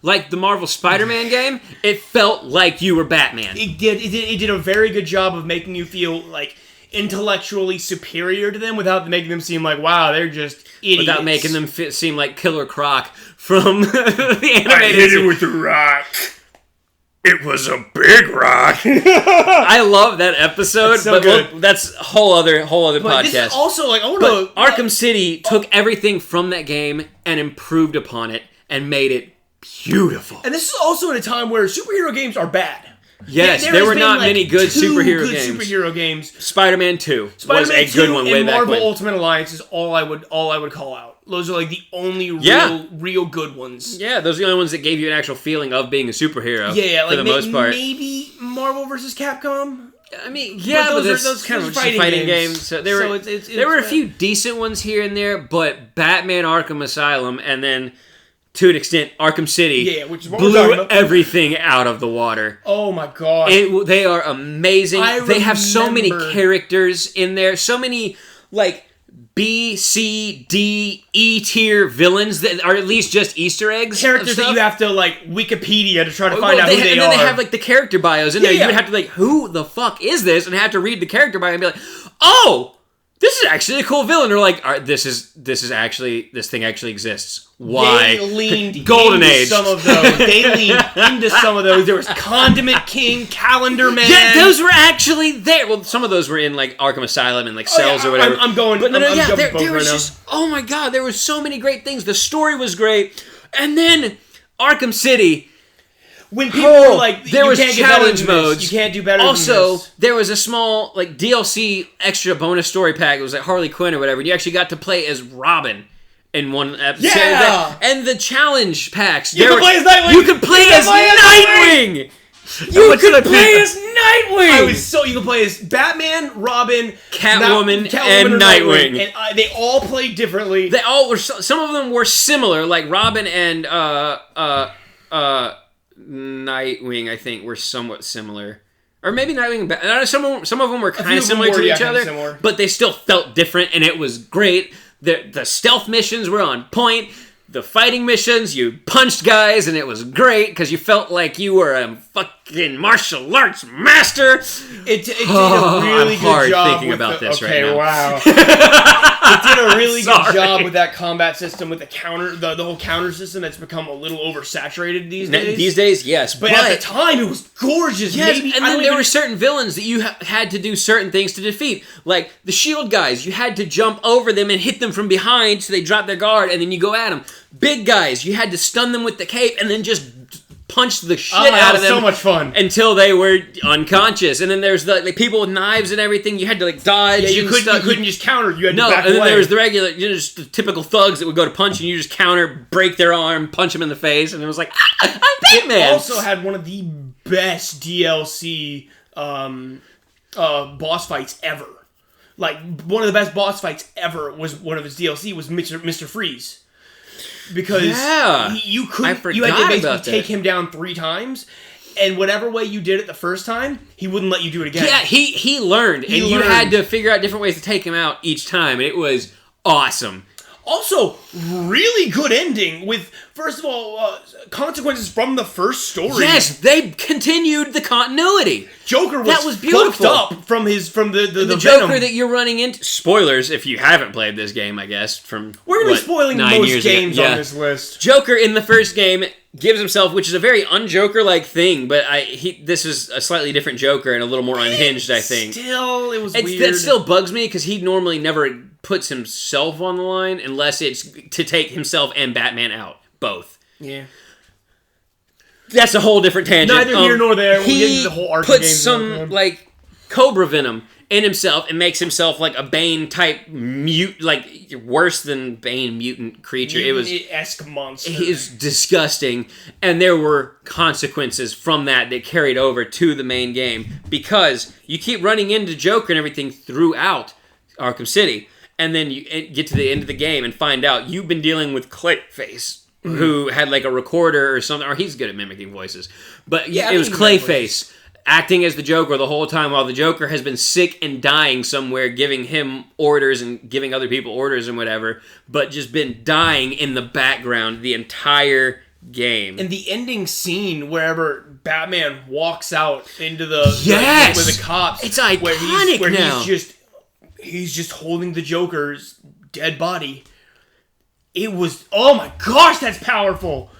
like the Marvel Spider-Man game. It felt like you were Batman. It did a very good job of making you feel like intellectually superior to them without making them seem like, wow, they're just idiots. Without making them seem like Killer Croc from the animated. I hit it with the rock. It was a big rock. I love that episode, so but that's a whole other podcast. This is also Arkham City took everything from that game and improved upon it and made it beautiful. And this is also at a time where superhero games are bad. Yes, there were not many good superhero games. Spider-Man 2 was a good one way back when. Marvel Ultimate Alliance is all I would call out. Those are like the only real good ones. Yeah, those are the only ones that gave you an actual feeling of being a superhero. Yeah, for the most part. Maybe Marvel vs. Capcom. I mean, but those kind of fighting games. So there were a few decent ones here and there, but Batman Arkham Asylum and then, to an extent, Arkham City which is what blew everything out of the water. Oh my god. They are amazing. They have so many characters in there. So many, like, B, C, D, E tier villains that are at least just Easter eggs. Characters that you have to, like, Wikipedia to try to find out who they are. And then they have, like, the character bios in there. You would have to, like, who the fuck is this? And have to read the character bio and be like, oh! This is actually a cool villain. Or like, this thing actually exists. Why? They leaned Golden into Age. Some of those. They leaned into some of those. There was Condiment King, Calendar Man. Yeah, those were actually there. Well, some of those were in like Arkham Asylum and like cells or whatever. I'm going. But there was just. Oh my god, there were so many great things. The story was great, and then Arkham City. When people were like, there was challenge modes. You can't do better than this. Also, there was a small like DLC extra bonus story pack. It was like Harley Quinn or whatever. And you actually got to play as Robin in one episode. Yeah! And the challenge packs. You could play as Nightwing! You could play as Nightwing! You could play as Nightwing! You could play as Batman, Robin, Catwoman, and Nightwing. And they all played differently. They all were. Some of them were similar, like Robin and Nightwing, I think, were somewhat similar. Or maybe Nightwing and some of them were kind of similar to each other, but they still felt different, and it was great. The stealth missions were on point. The fighting missions, you punched guys, and it was great, because you felt like you were a fucking martial arts master. It did a really good job thinking about this right now. Okay, wow. It did a really good job with that combat system, with the counter, the whole counter system that's become a little oversaturated these days. These days, yes. But at the time, it was gorgeous. Yes, and then there were certain villains that you had to do certain things to defeat. Like, the shield guys, you had to jump over them and hit them from behind so they drop their guard, and then you go at them. Big guys, you had to stun them with the cape and then just punch the shit out of them. So much fun until they were unconscious. And then there's the people with knives and everything. You had to dodge. Yeah, you couldn't just counter. You had to back and then away. there was the regular, just the typical thugs that would go to punch and you just counter, break their arm, punch them in the face, and it was like, I'm Batman. It also had one of the best DLC boss fights ever. Like, one of the best boss fights ever was one of his DLC was Mr. Freeze. Because you had to basically take him down 3 times, and whatever way you did it the first time, he wouldn't let you do it again. Yeah, he learned, you had to figure out different ways to take him out each time, and it was awesome. Also, really good ending with, first of all, consequences from the first story. Yes, they continued the continuity. Joker was beautiful. Up from the Joker Venom. that you're running into. Spoilers if you haven't played this game, I guess. From we're gonna be spoiling most games on this list. Joker in the first game gives himself, which is a very un-Joker-like thing, but this is a slightly different Joker and a little more unhinged, I think. Still, it was weird. That still bugs me because he normally never puts himself on the line unless it's to take himself and Batman out. Both. Yeah. That's a whole different tangent. Neither here nor there. We'll get into the whole arc puts some, Cobra Venom in himself and makes himself like a Bane-type worse than Bane mutant creature. Mutant-esque monster. It is disgusting. And there were consequences from that carried over to the main game because you keep running into Joker and everything throughout Arkham City. And then you get to the end of the game and find out you've been dealing with Clayface, who had like a recorder or something, or he's good at mimicking voices. But it was Clayface acting as the Joker the whole time while the Joker has been sick and dying somewhere, giving him orders and giving other people orders and whatever, but just been dying in the background the entire game. And the ending scene wherever Batman walks out into the with the cops. It's iconic now. He's just holding the Joker's dead body. It was, oh my gosh, that's powerful.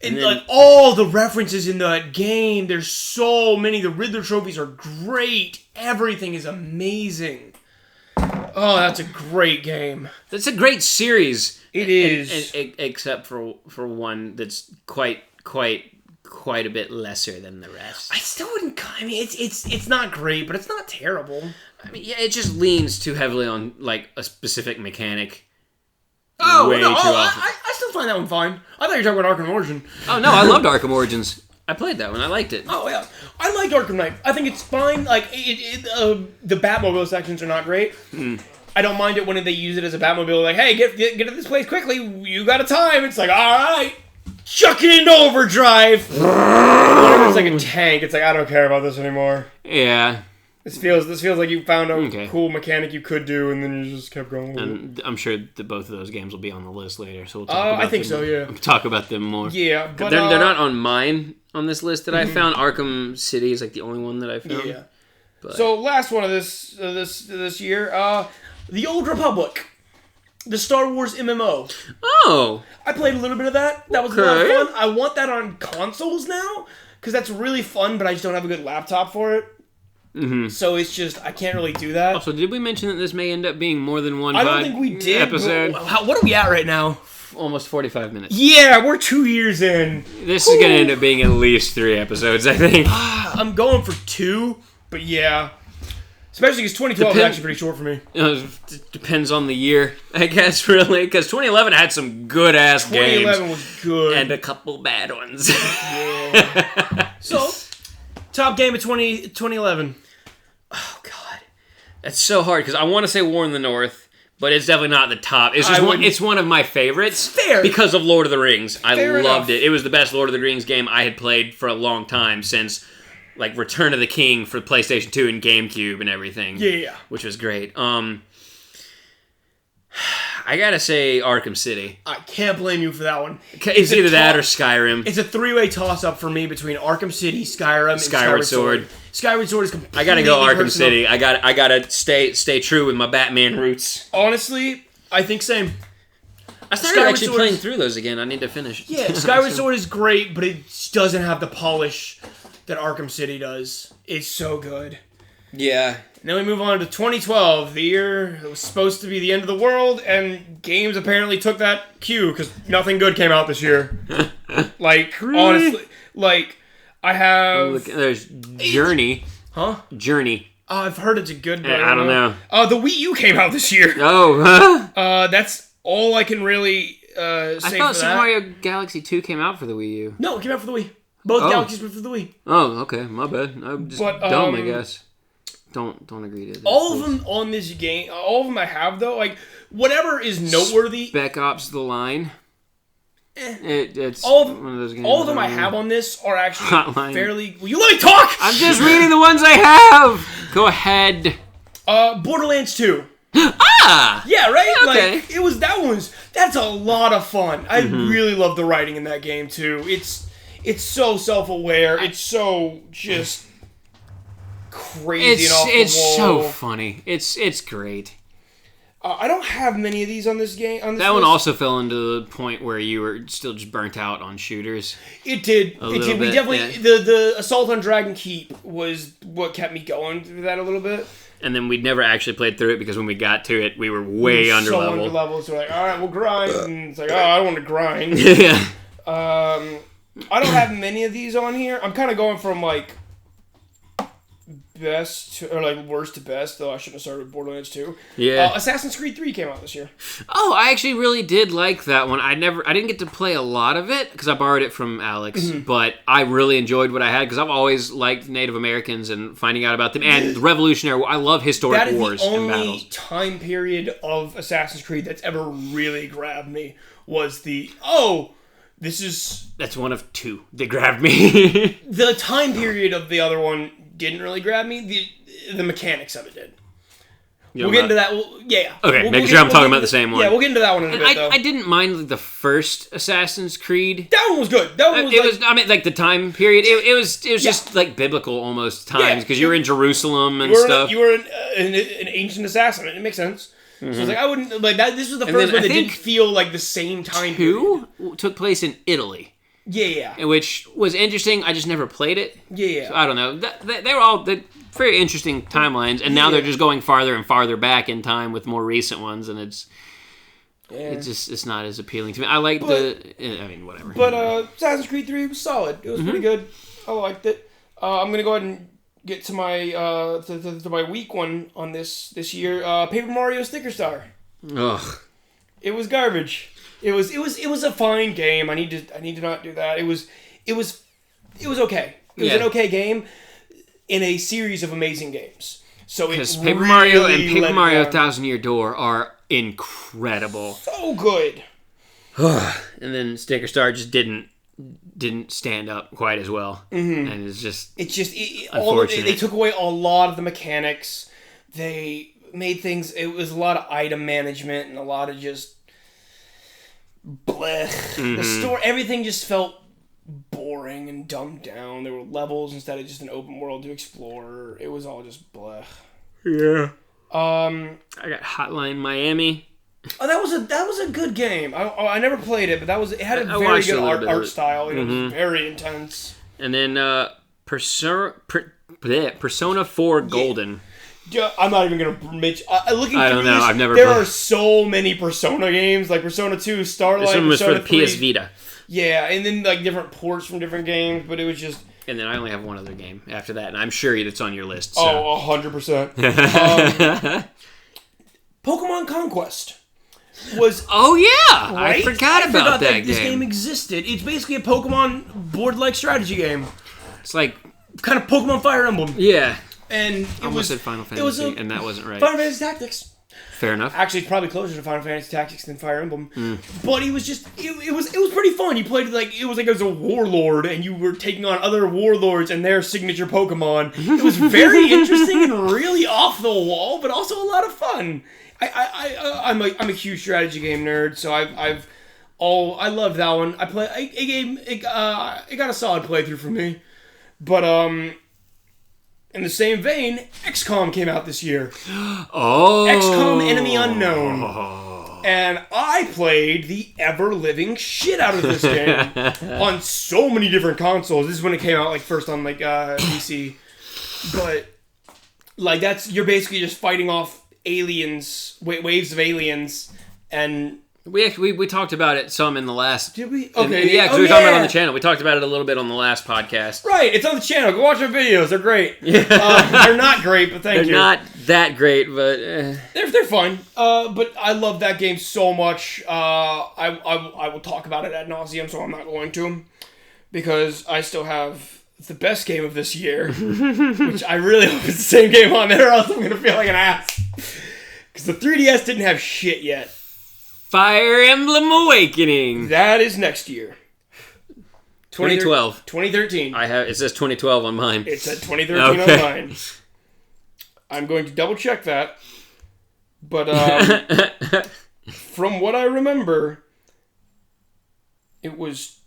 And then, all the references in that game, there's so many. The Riddler trophies are great. Everything is amazing. Oh, that's a great game. That's a great series. It is. Except for one that's quite a bit lesser than the rest. I still wouldn't. I mean, it's not great, but it's not terrible. I mean, yeah, it just leans too heavily on like a specific mechanic. I still find that one fine. I thought you were talking about Arkham Origins. Oh no, I loved Arkham Origins. I played that one. I liked it. Oh yeah, I liked Arkham Knight. I think it's fine. Like the Batmobile sections are not great. I don't mind it when they use it as a Batmobile. Like, hey, get to this place quickly. You got a time. It's like, all right, chuck it into overdrive. Whenever it's like a tank, it's like I don't care about this anymore. Yeah. This feels like you found a cool mechanic you could do, and then you just kept going with it. I'm sure that both of those games will be on the list later, so we'll talk about I think so, yeah. Talk about them more. Yeah, but they're not on mine on this list that I found. Arkham City is like the only one that I found. Yeah. But. So last one of this year, The Old Republic, the Star Wars MMO. Oh, I played a little bit of that. That was a lot of fun. I want that on consoles now because that's really fun, but I just don't have a good laptop for it. Mm-hmm. So it's just, I can't really do that. Also, did we mention that this may end up being more than one I don't think we did. Episode? What are we at right now? Almost 45 minutes. Yeah, we're 2 years in. This is going to end up being at least 3 episodes, I think. I'm going for 2, but yeah. Especially because 2012 is actually pretty short for me. It depends on the year, I guess, really. Because 2011 had some good-ass games. 2011 was good. And a couple bad ones. Yeah. So, top game of 2011. Oh, God. That's so hard, because I want to say War in the North, but it's definitely not the top. It's just it's one of my favorites. Fair. Because of Lord of the Rings. I Fair loved enough. it. It was the best Lord of the Rings game I had played for a long time, since like Return of the King for PlayStation 2 and GameCube and everything. Yeah. Which was great. I gotta say Arkham City. I can't blame you for that one. It's either that or Skyrim. It's a 3-way toss-up for me between Arkham City, Skyrim, and Skyward Sword. Skyward Sword is completely I gotta go Arkham personal. City. I gotta stay true with my Batman roots. Honestly, I think same. I started actually playing through those again. I need to finish. Yeah, Skyward Sword is great, but it doesn't have the polish that Arkham City does. It's so good. Yeah. Then we move on to 2012, the year it was supposed to be the end of the world, and games apparently took that cue, because nothing good came out this year. Like, honestly, like, I have... There's Journey. Huh? Journey. I've heard it's a good one. I don't know. The Wii U came out this year. Oh, that's all I can really say I thought for that. Super Mario Galaxy 2 came out for the Wii U. No, it came out for the Wii. Both Galaxies were for the Wii. Oh, okay. My bad. I'm just dumb, I guess. Don't agree to that. All of them on this game, all of them I have, though, like, whatever is noteworthy... Spec Ops The Line. It's one of those games. All of them I have on this are actually Hotline. fairly... Will you let me talk? I'm just reading the ones I have! Go ahead. Borderlands 2. Ah! Yeah, right? Okay. Like, that's a lot of fun. I really love the writing in that game, too. It's so self-aware. It's so just crazy and off the wall. It's so funny. It's great. I don't have many of these on this game. That one also fell into the point where you were still just burnt out on shooters. It did. We definitely the Assault on Dragon Keep was what kept me going through that a little bit. And then we'd never actually played through it because when we got to it, we were way under so level. Under level, so we're like, all right, we'll grind. And it's like, oh, I don't want to grind. Yeah. I don't have many of these on here. I'm kind of going from like best to, or like worst to best, though I shouldn't have started with Borderlands 2. Yeah. Assassin's Creed 3 came out this year. Oh, I actually really did like that one. I didn't get to play a lot of it because I borrowed it from Alex, but I really enjoyed what I had because I've always liked Native Americans and finding out about them and Revolutionary. I love historic wars and battles. That is the only time period of Assassin's Creed that's ever really grabbed me was That's one of two that grabbed me. The time period of the other one didn't really grab me. The mechanics of it did. We'll get into that. Okay, making sure I'm talking about the same one. Yeah, we'll get into that one in a bit, though. I didn't mind the first Assassin's Creed. That one was good. That one was I mean, like the time period. It was just like biblical almost times because you were in Jerusalem and stuff. You were an ancient assassin. It makes sense. So it's like I wouldn't like that. This was the first one that didn't feel like the same time. Two took place in Italy. Yeah. Which was interesting. I just never played it. Yeah. So I don't know. They were all very interesting timelines, and now they're just going farther and farther back in time with more recent ones, and it's not as appealing to me. I like whatever. But Assassin's Creed 3 was solid. It was pretty good. I liked it. I'm gonna go ahead and get to my to my weak one on this year. Paper Mario Sticker Star. Ugh. It was garbage. It was a fine game. I need to not do that. It was okay. It was an okay game in a series of amazing games. So because Paper Mario and Paper Mario 1000 Year Door are incredible. So good. And then Sticker Star just didn't stand up quite as well. Mm-hmm. And it's just unfortunate. They took away a lot of the mechanics. They made things. It was a lot of item management and a lot of just blech. Mm-hmm. The story, everything just felt boring and dumbed down. There were levels instead of just an open world to explore. It was all just blech. Yeah. I got Hotline Miami. Oh, that was a good game. I never played it, but it had a very good art style. It was very intense. And then Persona 4 Golden. I'm not even gonna mention. Looking I don't know. I've never. There are so many Persona games, like Persona 2, Starlight. This one was Persona for the 3. PS Vita. Yeah, and then like different ports from different games, but it was just. And then I only have one other game after that, and I'm sure it's on your list. So. Oh, 100%. Pokemon Conquest was. Oh yeah, right? I forgot about that game. This game existed. It's basically a Pokemon board-like strategy game. It's like kind of Pokemon Fire Emblem. Yeah. And almost said Final Fantasy, and that wasn't right. Final Fantasy Tactics. Fair enough. Actually, it's probably closer to Final Fantasy Tactics than Fire Emblem. But it was just it was pretty fun. You played it was like a warlord, and you were taking on other warlords and their signature Pokemon. It was very interesting and really off the wall, but also a lot of fun. I'm a huge strategy game nerd, so I loved that one. It got a solid playthrough for me, but in the same vein, XCOM came out this year. Oh. XCOM Enemy Unknown. And I played the ever-living shit out of this game on so many different consoles. This is when it came out, first on, PC. But, you're basically just fighting off aliens, waves of aliens, and We talked about it some in the last. Did we? Okay. Yeah, because we were talking about it on the channel. We talked about it a little bit on the last podcast. Right, it's on the channel. Go watch our videos. They're great. Yeah. They're not great, but thank you. They're not that great, but they're fine. But I love that game so much. I will talk about it ad nauseum, so I'm not going to, because I still have the best game of this year, which I really hope it's the same game on there, or else I'm gonna feel like an ass. Because the 3DS didn't have shit yet. Fire Emblem Awakening. That is next year. 2012. 2013. It says 2012 on mine. It said 2013 on mine. I'm going to double check that. But from what I remember, it was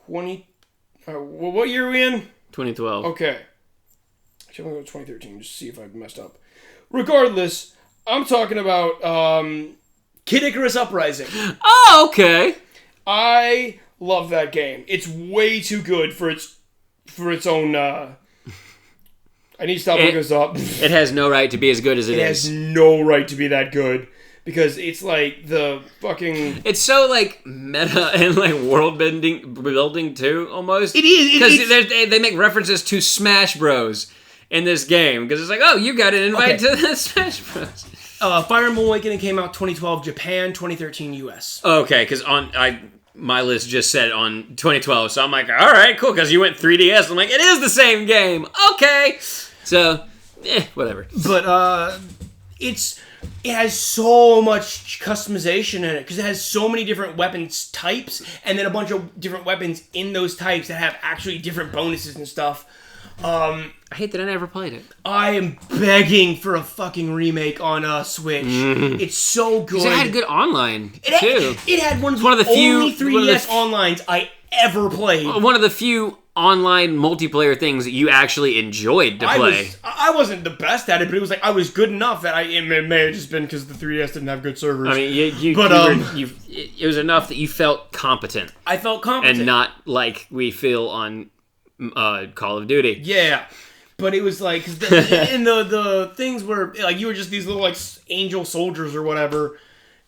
20. What year are we in? 2012. Okay. Actually, I'm going to go 2013 just to see if I messed up. Regardless, I'm talking about Kid Icarus Uprising. Oh, okay. I love that game. It's way too good for its own. I need to stop looking this up. It has no right to be as good as it is. It has no right to be that good. Because it's like the fucking... It's so like meta and like world building too, almost. It is. Because they make references to Smash Bros. In this game. Because it's like, oh, you got an invite to the Smash Bros. Fire Emblem Awakening came out 2012 Japan, 2013 US. Okay, because my list just said on 2012, so I'm like, all right, cool, because you went 3DS. I'm like, it is the same game. Okay. So, whatever. But it has so much customization in it because it has so many different weapons types and then a bunch of different weapons in those types that have actually different bonuses and stuff. I hate that I never played it. I am begging for a fucking remake on Switch. It's so good. It had good online too. It had one of the only 3DS onlines I ever played. One of the few online multiplayer things that you actually enjoyed to play. I wasn't the best at it, but it was like I was good enough that it may have just been because the 3DS didn't have good servers. I mean, it was enough that you felt competent. I felt competent, and not like we feel on Call of Duty. Yeah. But it was like, the things were like you were just these little like angel soldiers or whatever,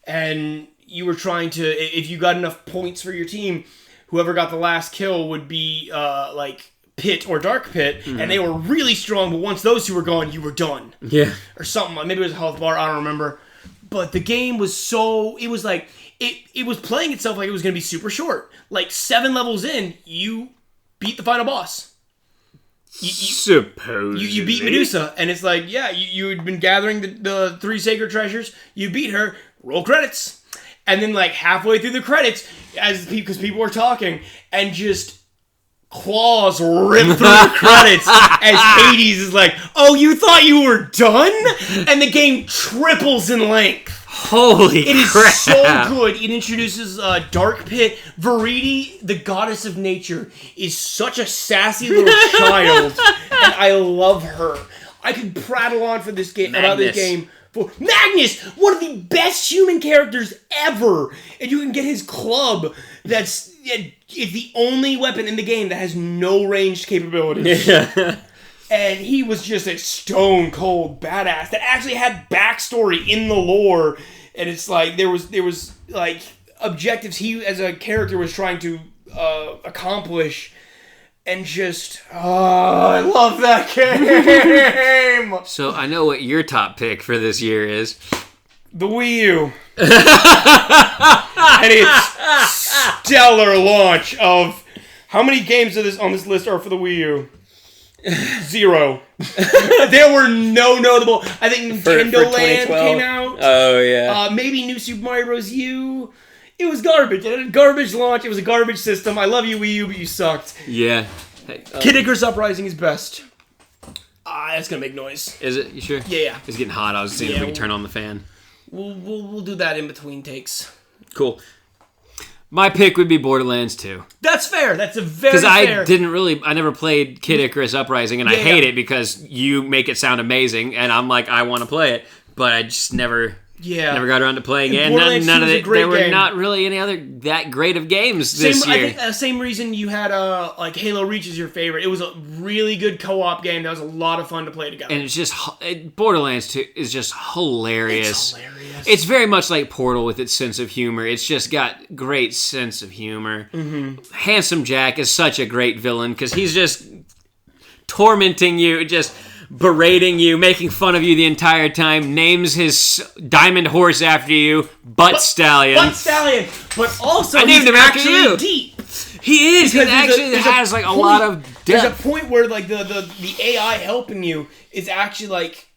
and you were trying to, if you got enough points for your team, whoever got the last kill would be like Pit or Dark Pit, and they were really strong. But once those two were gone, you were done. Yeah, or something. Maybe it was a health bar. I don't remember. But the game was so, it was like it was playing itself like it was going to be super short. Like 7 levels in, you beat the final boss. Supposedly. You beat Medusa, and it's like, yeah, you had been gathering the 3 sacred treasures, you beat her, roll credits. And then, like, halfway through the credits, because people were talking, and just claws rip through the credits as Hades is like, oh, you thought you were done? And the game triples in length. Holy crap. It is so good. It introduces Dark Pit. Verity, the goddess of nature, is such a sassy little child, and I love her. I could prattle on for this game about this game. Magnus, one of the best human characters ever, and you can get his club. It's the only weapon in the game that has no ranged capabilities. Yeah. And he was just a stone cold badass that actually had backstory in the lore. And it's like there was like objectives he as a character was trying to accomplish. And just, I love that game. So I know what your top pick for this year is. The Wii U. And its stellar launch of, how many games on this list are for the Wii U? 0. There were no notable. I think Nintendo Land came out. Oh yeah. Maybe New Super Mario Bros. U. It was garbage. It had a garbage launch. It was a garbage system. I love you, Wii U, but you sucked. Yeah. Kid Icarus Uprising is best. That's gonna make noise. Is it? You sure? Yeah. It's getting hot. I was seeing if we can turn on the fan. We'll do that in between takes. Cool. My pick would be Borderlands 2. That's fair. That's a very fair. Because I never played Kid Icarus Uprising, and I hate it because you make it sound amazing, and I'm like, I want to play it, but I just never Yeah. Never got around to playing it. None of it. There were not really any other that great of games this year. I think same reason you had like Halo Reach is your favorite. It was a really good co-op game that was a lot of fun to play together. And it's just Borderlands 2 is just hilarious. It's hilarious. It's very much like Portal with its sense of humor. It's just got great sense of humor. Mm-hmm. Handsome Jack is such a great villain because he's just tormenting you, just berating you, making fun of you the entire time, names his diamond horse after you, Butt Stallion. Butt Stallion! But also, I named him after you. Deep. He is. He actually has like a lot of depth. There's a point where like the AI helping you is actually like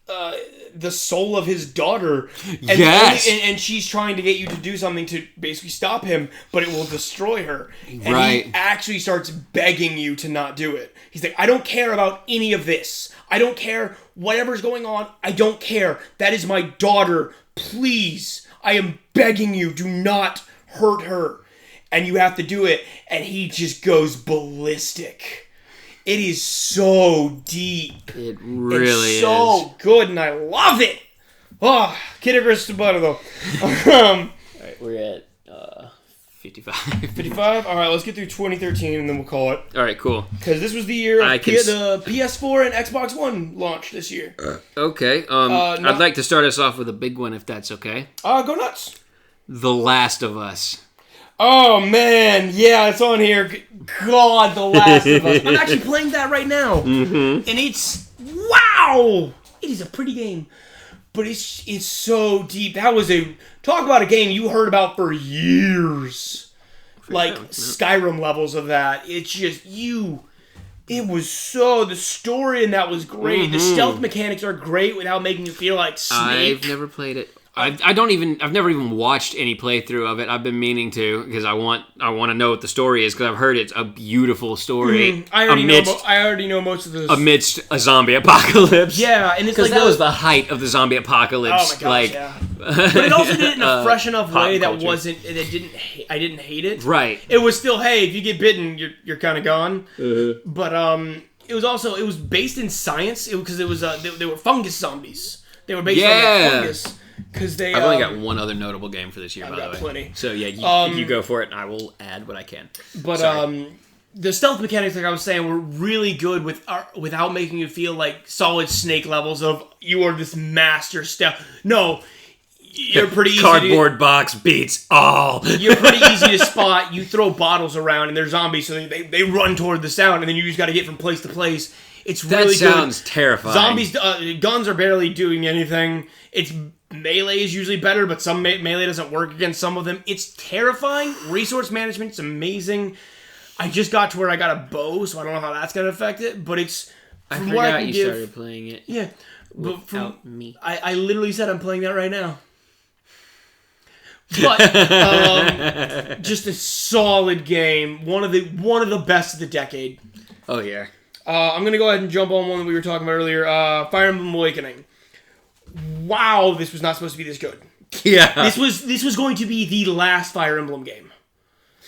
the soul of his daughter. And yes. And she's trying to get you to do something to basically stop him, but it will destroy her. And right. he actually starts begging you to not do it. He's like, I don't care about any of this. I don't care whatever's going on. I don't care. That is my daughter. Please. I am begging you. Do not hurt her. And you have to do it. And he just goes ballistic. It is so deep. It really is. It's so good, and I love it. Oh, Kid Icarus to butter, though. All right, we're at 55. 55? All right, let's get through 2013, and then we'll call it. All right, cool. Because this was the year the PS4 and Xbox One launched this year. Okay. I'd like to start us off with a big one, if that's okay. Go nuts. The Last of Us. Oh, man. Yeah, it's on here. God, The Last of Us. I'm actually playing that right now. Mm-hmm. And it's... Wow! It is a pretty game. But it's so deep. That was talk about a game you heard about for years. Like Skyrim levels of that. It's just it was the story in that was great. Mm-hmm. The stealth mechanics are great without making you feel like Snake. I've never played it. I've never even watched any playthrough of it. I've been meaning to because I want to know what the story is because I've heard it's a beautiful story. Mm-hmm. I already know most of this amidst a zombie apocalypse. Yeah, and it's like that was the height of the zombie apocalypse. Oh my gosh, yeah. But it also did it in a fresh enough way that I didn't hate it. Right. It was still, hey, if you get bitten, you're kind of gone. Uh-huh. But it was based in science because it was they were fungus zombies. They were based on fungus. I've only got one other notable game for this year, by the way. Plenty. So yeah, you go for it, and I will add what I can. But the stealth mechanics, like I was saying, were really good without making you feel like solid Snake levels of you are this master stealth. No, you're pretty easy. Cardboard box beats all. You're pretty easy to spot. You throw bottles around, and they're zombies, so they run toward the sound, and then you just got to get from place to place. It's really good. That sounds terrifying. Zombies, guns are barely doing anything. It's melee is usually better, but some melee doesn't work against some of them. It's terrifying. Resource management's amazing. I just got to where I got a bow, so I don't know how that's going to affect it, but it's... I forgot you started playing it. Yeah. Without me. I literally said I'm playing that right now. But, just a solid game. One of the best of the decade. Oh, yeah. I'm going to go ahead and jump on one that we were talking about earlier. Fire Emblem Awakening. Wow, this was not supposed to be this good. Yeah. This was going to be the last Fire Emblem game.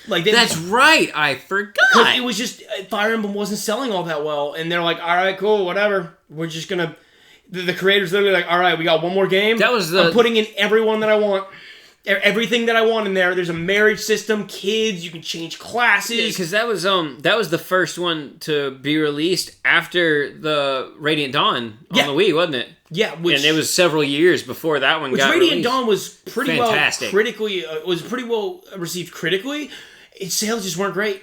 That's right. I forgot. It was just Fire Emblem wasn't selling all that well, and they're like, "All right, cool, whatever. We're just gonna." The creators literally like, "All right, we got one more game. I'm putting in everyone that I want." Everything that I want in there. There's a marriage system, kids. You can change classes. Because that was the first one to be released after the Radiant Dawn on the Wii, wasn't it? Yeah, and it was several years before that one got Radiant released. Dawn was pretty well received critically. Its sales just weren't great.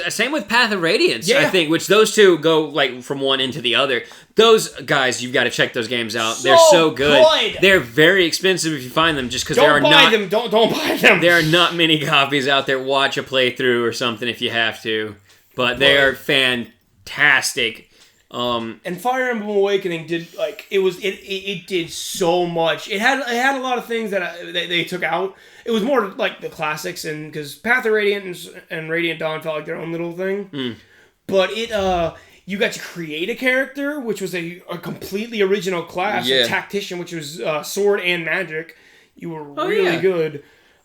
Same with Path of Radiance, I think, which those two go like from one into the other. Those guys, you've got to check those games out. They're so good. They're very expensive if you find them, just because there are not... Don't buy them. There are not many copies out there. Watch a playthrough or something if you have to. But they are fantastic. And Fire Emblem Awakening did it did so much. It had a lot of things that they took out. It was more like the classics, and because Path of Radiance and Radiant Dawn felt like their own little thing. But you got to create a character, which was a completely original class, a tactician, which was sword and magic. You were really good.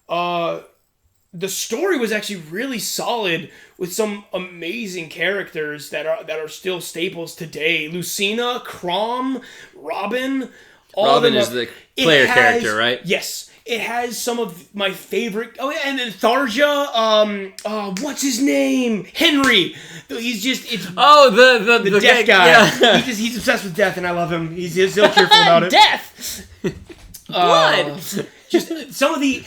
The story was actually really solid with some amazing characters that are still staples today. Lucina, Chrom, Robin. It player character, right? Yes. It has some of my favorite... Oh, yeah, and then Tharja, what's his name? Henry. He's just... It's the death guy. Yeah. He's obsessed with death, and I love him. He's so cheerful about it. Death! Blood! Just some of the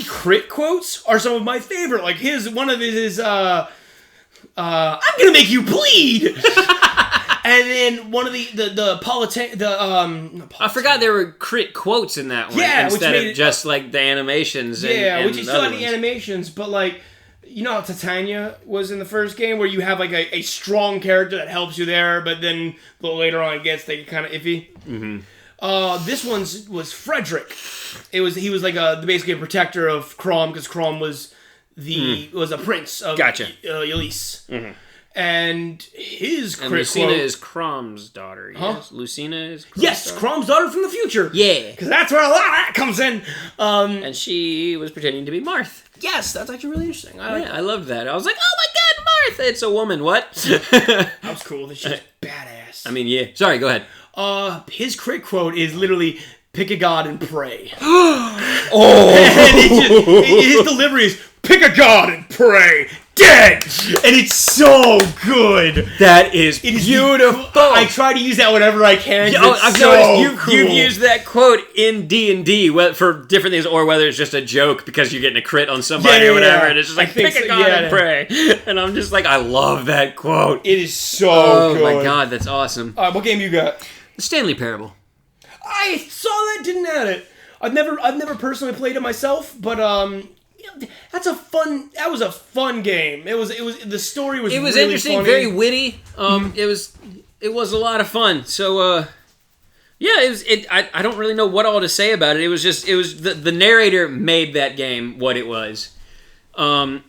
crit quotes are some of my favorite. Like one of his is, I'm gonna make you bleed! And then one of I forgot there were crit quotes in that one. Yeah, instead of just like the animations. And which you still had the animations, but like, you know how Titania was in the first game, where you have like a strong character that helps you there, but then a little later on it gets kind of iffy. Mm-hmm. This one was Frederick. He was like basically a protector of Crom, because Crom was a prince of Elise. Mm-hmm. And his crit Lucina quote, is Crom's daughter. Yes, huh? Lucina is Crom's daughter? Crom's daughter from the future. Yeah, because that's where a lot of that comes in. And she was pretending to be Marth. Yes, that's actually really interesting. I loved that. I was like, oh my god, Marth! It's a woman. What? That was cool. This shit's badass. I mean, yeah. Sorry, go ahead. His crit quote is literally, "Pick a god and pray." Oh! And his delivery is, "Pick a god and pray." Dead! And it's so good. That is beautiful. I try to use that whenever I can. I've noticed you've used that quote in D&D for different things, or whether it's just a joke because you're getting a crit on somebody or whatever, and it's just like, pick a god and pray. And I'm just like, I love that quote. It is so good. Oh my god, that's awesome. What game you got? The Stanley Parable. I saw that, didn't add it. I've never personally played it myself, but that was a fun game. It was the story was really interesting, funny. very witty. It was a lot of fun. So yeah, I don't really know what all to say about it. It was the narrator made that game what it was. And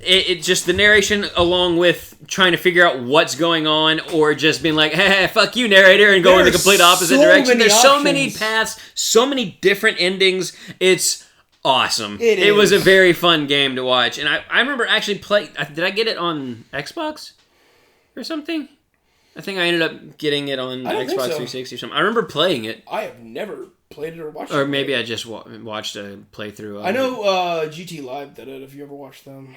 it just the narration along with trying to figure out what's going on, or just being like, hey, fuck you, narrator, and go in the complete opposite direction. There's so many paths, so many different endings. It's awesome. It was a very fun game to watch. And I remember actually playing... Did I get it on Xbox or something? I think I ended up getting it on Xbox 360 or something. I remember playing it. I have never played it or watched it. Or maybe I just watched a playthrough of it. I know GT Live did it, if you ever watched them.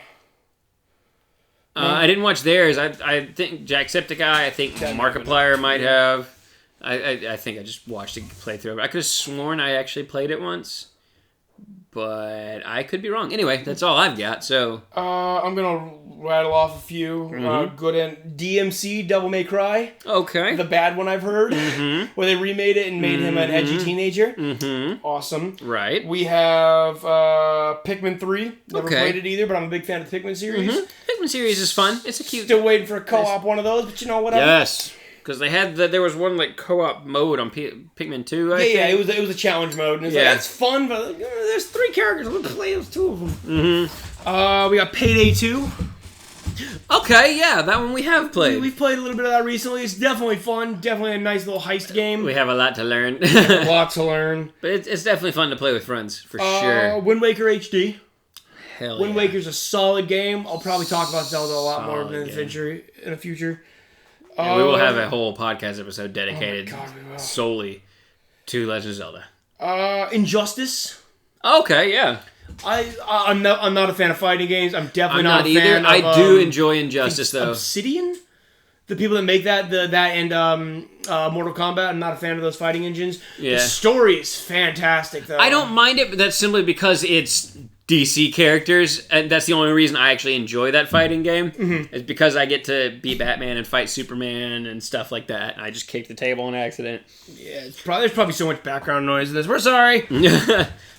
I didn't watch theirs. I think Jacksepticeye, I think Markiplier might have. I think I just watched a playthrough of it. I could have sworn I actually played it once. But I could be wrong. Anyway, that's all I've got. So I'm gonna rattle off a few good and DMC Devil May Cry. Okay, the bad one I've heard, where they remade it and made him an edgy teenager. Awesome. Right. We have Pikmin 3. Never played it either, but I'm a big fan of the Pikmin series. Pikmin series is fun. It's a cute. Still waiting for a co-op one of those, but you know whatever. Yes. Because they had there was one like co-op mode on Pikmin 2. I think. It was a challenge mode, and it's like, that's fun, but there's 3 characters. Let's play those 2 of them. We got Payday 2. Okay, yeah, that one we have played. We've played a little bit of that recently. It's definitely fun. Definitely a nice little heist game. We have a lot to learn. Lots to learn. But it's definitely fun to play with friends, for sure. Wind Waker HD. Hell yeah. Wind Waker's a solid game. I'll probably talk about Zelda a lot more in the future. Yeah, we will have a whole podcast episode dedicated solely to Legend of Zelda. Injustice. Okay, yeah. I'm not a fan of fighting games. I'm definitely not a either. fan of, I do enjoy Injustice though. Obsidian, the people that make that and Mortal Kombat. I'm not a fan of those fighting engines. Yeah. The story is fantastic though. I don't mind it, but that's simply because it's DC characters, and that's the only reason I actually enjoy that fighting game. Is because I get to be Batman and fight Superman and stuff like that. I just kicked the table on accident. Yeah, there's probably so much background noise in this. We're sorry.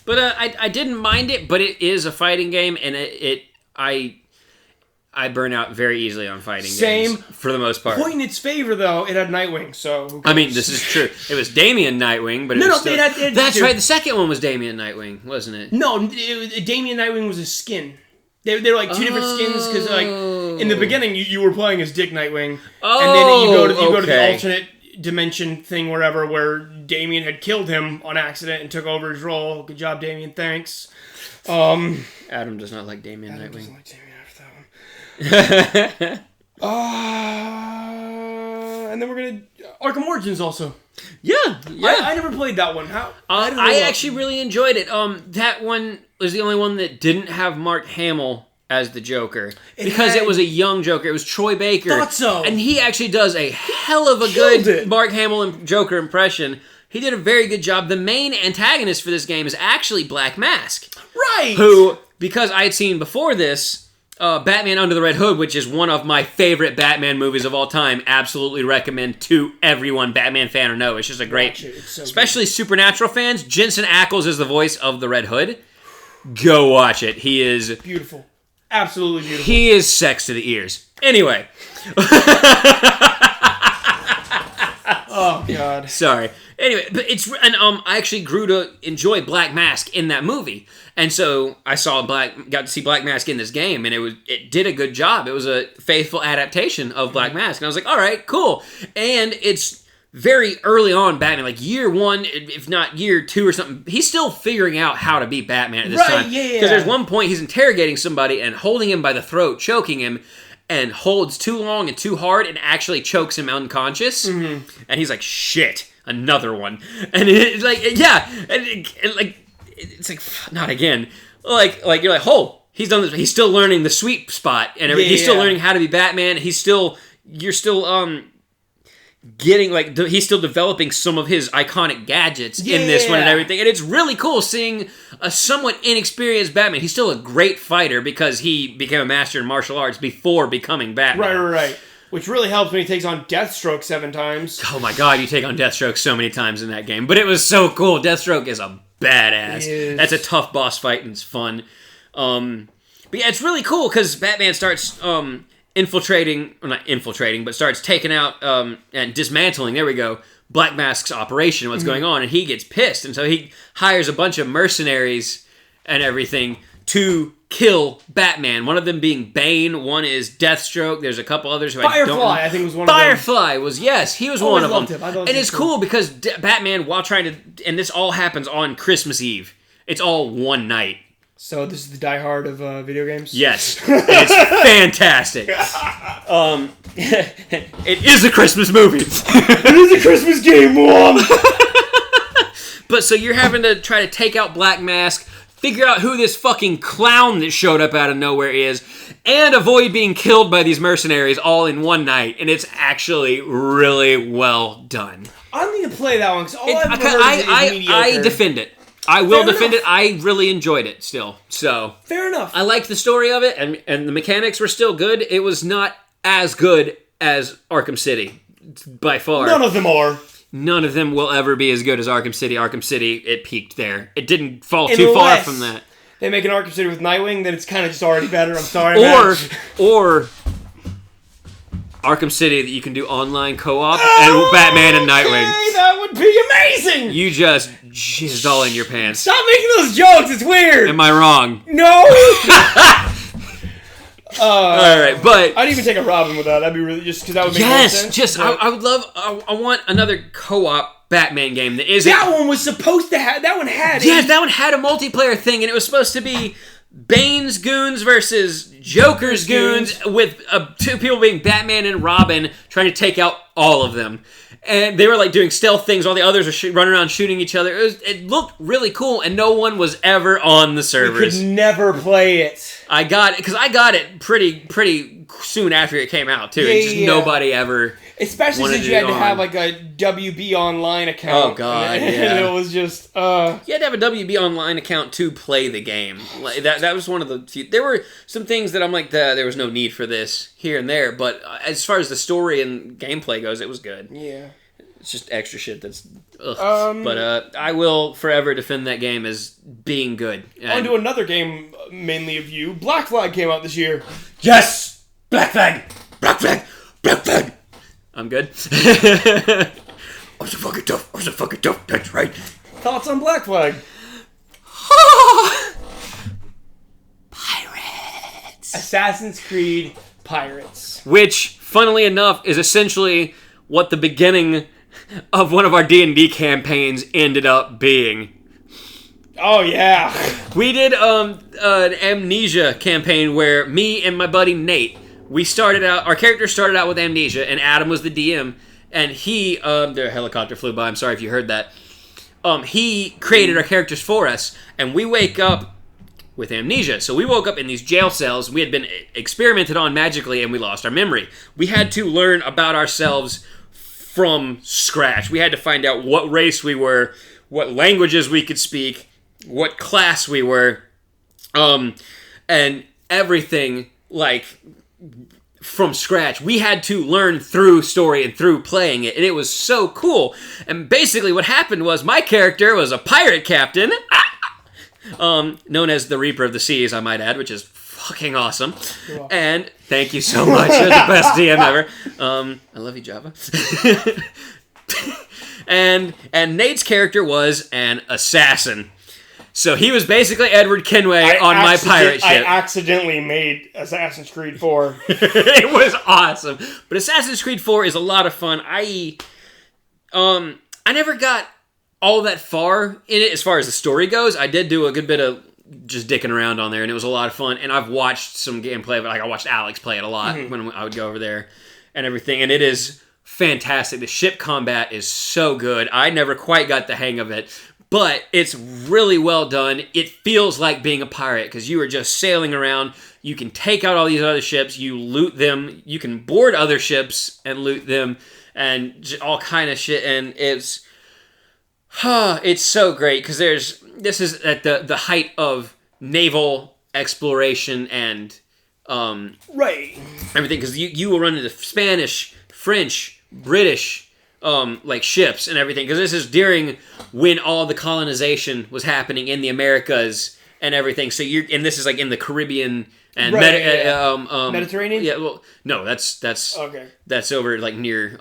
But I didn't mind it, but it is a fighting game, and I burn out very easily on fighting games. For the most part. Point in its favor, though, it had Nightwing, so... I mean, this is true. It was Damian Nightwing, but that's right, the second one was Damian Nightwing, wasn't it? No, Damian Nightwing was a skin. They were like 2 different skins, because like in the beginning, you were playing as Dick Nightwing, and then you go to the alternate dimension thing wherever, where Damian had killed him on accident and took over his role. Good job, Damian, thanks. Adam does not like Damian Nightwing. Damian after that one. and then we're gonna Arkham Origins also. Yeah. I never played that one. How? I actually really enjoyed it. That one was the only one that didn't have Mark Hamill as the Joker because it was a young Joker. It was Troy Baker. Thought so. And he actually does a hell of a good Mark Hamill Joker impression. He did a very good job. The main antagonist for this game is actually Black Mask. Right. Who, because I had seen before this, Batman Under the Red Hood, which is one of my favorite Batman movies of all time, absolutely recommend to everyone, Batman fan or no. It's just a great, especially Supernatural fans. Jensen Ackles is the voice of the Red Hood. Go watch it. He is... beautiful. Absolutely beautiful. He is sex to the ears. Anyway. Oh, God. Sorry. Anyway, but I actually grew to enjoy Black Mask in that movie. And so I got to see Black Mask in this game, and it did a good job. It was a faithful adaptation of Black Mask. And I was like, all right, cool. And it's very early on Batman, like year 1, if not year 2 or something. He's still figuring out how to be Batman at this time. Yeah. Because there's one point he's interrogating somebody and holding him by the throat, choking him, and holds too long and too hard and actually chokes him unconscious. Mm-hmm. And he's like, shit, another one. And it's like, yeah, it's like, not again. Like you're like, oh, he's done this. He's still learning the sweet spot and everything. He's still learning how to be Batman. You're still getting, like, he's still developing some of his iconic gadgets in this one and everything. And it's really cool seeing a somewhat inexperienced Batman. He's still a great fighter because he became a master in martial arts before becoming Batman. Right. Which really helps when he takes on Deathstroke 7 times. Oh my god, you take on Deathstroke so many times in that game. But it was so cool. Deathstroke is a badass. That's a tough boss fight and it's fun. But yeah, it's really cool because Batman starts... starts taking out and dismantling, there we go, Black Mask's operation, what's going on, and he gets pissed, and so he hires a bunch of mercenaries and everything to kill Batman. One of them being Bane, one is Deathstroke, there's a couple others who I think was one of them. Firefly was, yes, he was one of them. And it's cool because Batman, while trying to, and this all happens on Christmas Eve, it's all one night. So this is the Die Hard of video games? Yes. It's fantastic. It is a Christmas movie. It is a Christmas game, Mom! But so you're having to try to take out Black Mask, figure out who this fucking clown that showed up out of nowhere is, and avoid being killed by these mercenaries all in one night. And it's actually really well done. I need to play that one, because all I've ever heard is mediocre. I defend it. I will defend it. I really enjoyed it still. So fair enough. I liked the story of it, and the mechanics were still good. It was not as good as Arkham City, by far. None of them are. None of them will ever be as good as Arkham City. Arkham City, it peaked there. It didn't fall too far from that. They make an Arkham City with Nightwing, then it's kind of just already better. I'm sorry, or Arkham City that you can do online co-op and Batman and Nightwing. That would be amazing! You just jizzed all in your pants. Stop making those jokes, it's weird! Am I wrong? No! Alright, but... I'd even take a Robin with that. That'd be really... just because that would make more sense. Yes, I would love... I want another co-op Batman game that isn't... That one was supposed to have... That one had... Yes, that one had a multiplayer thing, and it was supposed to be Bane's goons versus Joker's goons, with 2 people being Batman and Robin trying to take out all of them. And they were like doing stealth things while the others are running around shooting each other. It looked really cool, and no one was ever on the servers. We could never play it. I got it because I got it pretty soon after it came out too. Nobody ever. Especially since you had to have like a WB Online account. Oh god, and it was just. You had to have a WB Online account to play the game. Like, that was one of the few. There were some things that I'm like, there was no need for this here and there. But as far as the story and gameplay goes, it was good. Yeah. It's just extra shit that's... But I will forever defend that game as being good. On to another game, mainly of you. Black Flag came out this year. Yes! Black Flag! Black Flag! Black Flag! I'm good. I'm so fucking tough. That's right. Thoughts on Black Flag? Pirates! Assassin's Creed Pirates. Which, funnily enough, is essentially what the beginning of one of our D&D campaigns ended up being. Oh, yeah. We did an amnesia campaign where me and my buddy Nate, our character started out with amnesia, and Adam was the DM, and he, the helicopter flew by, I'm sorry if you heard that. He created our characters for us, and we wake up with amnesia. So we woke up in these jail cells. We had been experimented on magically, and we lost our memory. We had to learn about ourselves from scratch. We had to find out what race we were, what languages we could speak, what class we were, and everything, like, from scratch. We had to learn through story and through playing it, and it was so cool. And basically what happened was my character was a pirate captain, known as the Reaper of the Seas, I might add, which is fucking awesome. And thank you so much. You're the best DM ever. I love you, Java. and Nate's character was an assassin. So he was basically Edward Kenway on my pirate ship. I accidentally made Assassin's Creed 4. It was awesome. But Assassin's Creed 4 is a lot of fun. I never got all that far in it as far as the story goes. I did do a good bit of just dicking around on there, and it was a lot of fun. And I've watched some gameplay of it. Like, I watched Alex play it a lot when I would go over there and everything. And it is fantastic. The ship combat is so good. I never quite got the hang of it. But it's really well done. It feels like being a pirate because you are just sailing around. You can take out all these other ships. You loot them. You can board other ships and loot them and all kind of shit. And it's so great because this is at the height of naval exploration and right, everything, because you will run into Spanish, French, British like ships and everything, because this is during when all the colonization was happening in the Americas and everything. So and this is like in the Caribbean and Mediterranean. Yeah, well, no, that's okay. That's over like near.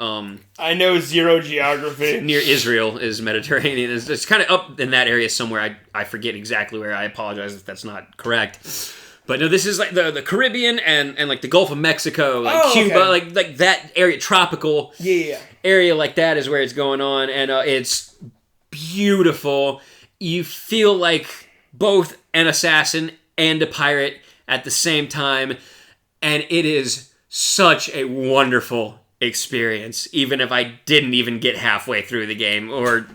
I know zero geography. Near Israel is Mediterranean. It's kind of up in that area somewhere. I forget exactly where. I apologize if that's not correct. But no, this is like the Caribbean and like the Gulf of Mexico, like Cuba, okay. like that area, tropical area like that is where it's going on, and it's beautiful. You feel like both an assassin and a pirate at the same time, and it is such a wonderful experience, even if I didn't even get halfway through the game, or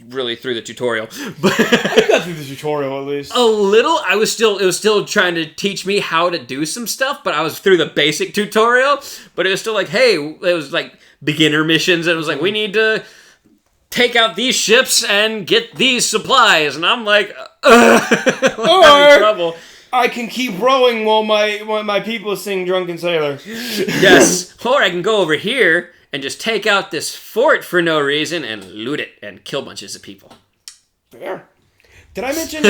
really through the tutorial. But I got through the tutorial at least. A little. It was still trying to teach me how to do some stuff, but I was through the basic tutorial, but it was still like, hey, it was like beginner missions, and it was like, we need to take out these ships and get these supplies, and I'm like, I'm in trouble. I can keep rowing while my people sing Drunken Sailor. Yes. Or I can go over here and just take out this fort for no reason and loot it and kill bunches of people. Fair. Did I mention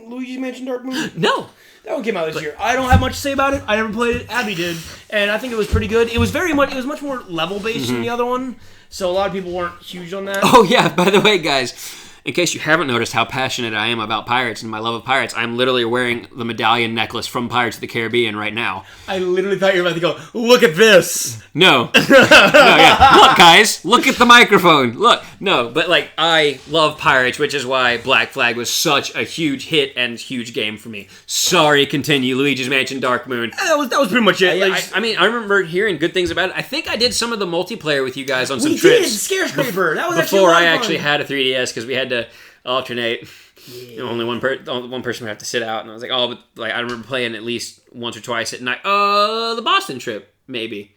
Luigi Mansion Dark Moon? No. That one came out this year. I don't have much to say about it. I never played it. Abby did. And I think it was pretty good. It was much more level based than the other one. So a lot of people weren't huge on that. Oh yeah, by the way, guys, in case you haven't noticed how passionate I am about pirates and my love of pirates, I'm literally wearing the medallion necklace from Pirates of the Caribbean right now. I literally thought you were about to go, look at this. No. Yeah. Look, guys, look at the microphone. Look. No, but like, I love pirates, which is why Black Flag was such a huge hit and huge game for me. Sorry, continue. Luigi's Mansion Dark Moon. That was pretty much it. I remember hearing good things about it. I think I did some of the multiplayer with you guys on some trips. We did, Scarecraver. That was before I actually had a 3DS, because we had to alternate. Yeah. Only one person would have to sit out, and I was like, but like I remember playing at least once or twice at night. The Boston trip, maybe.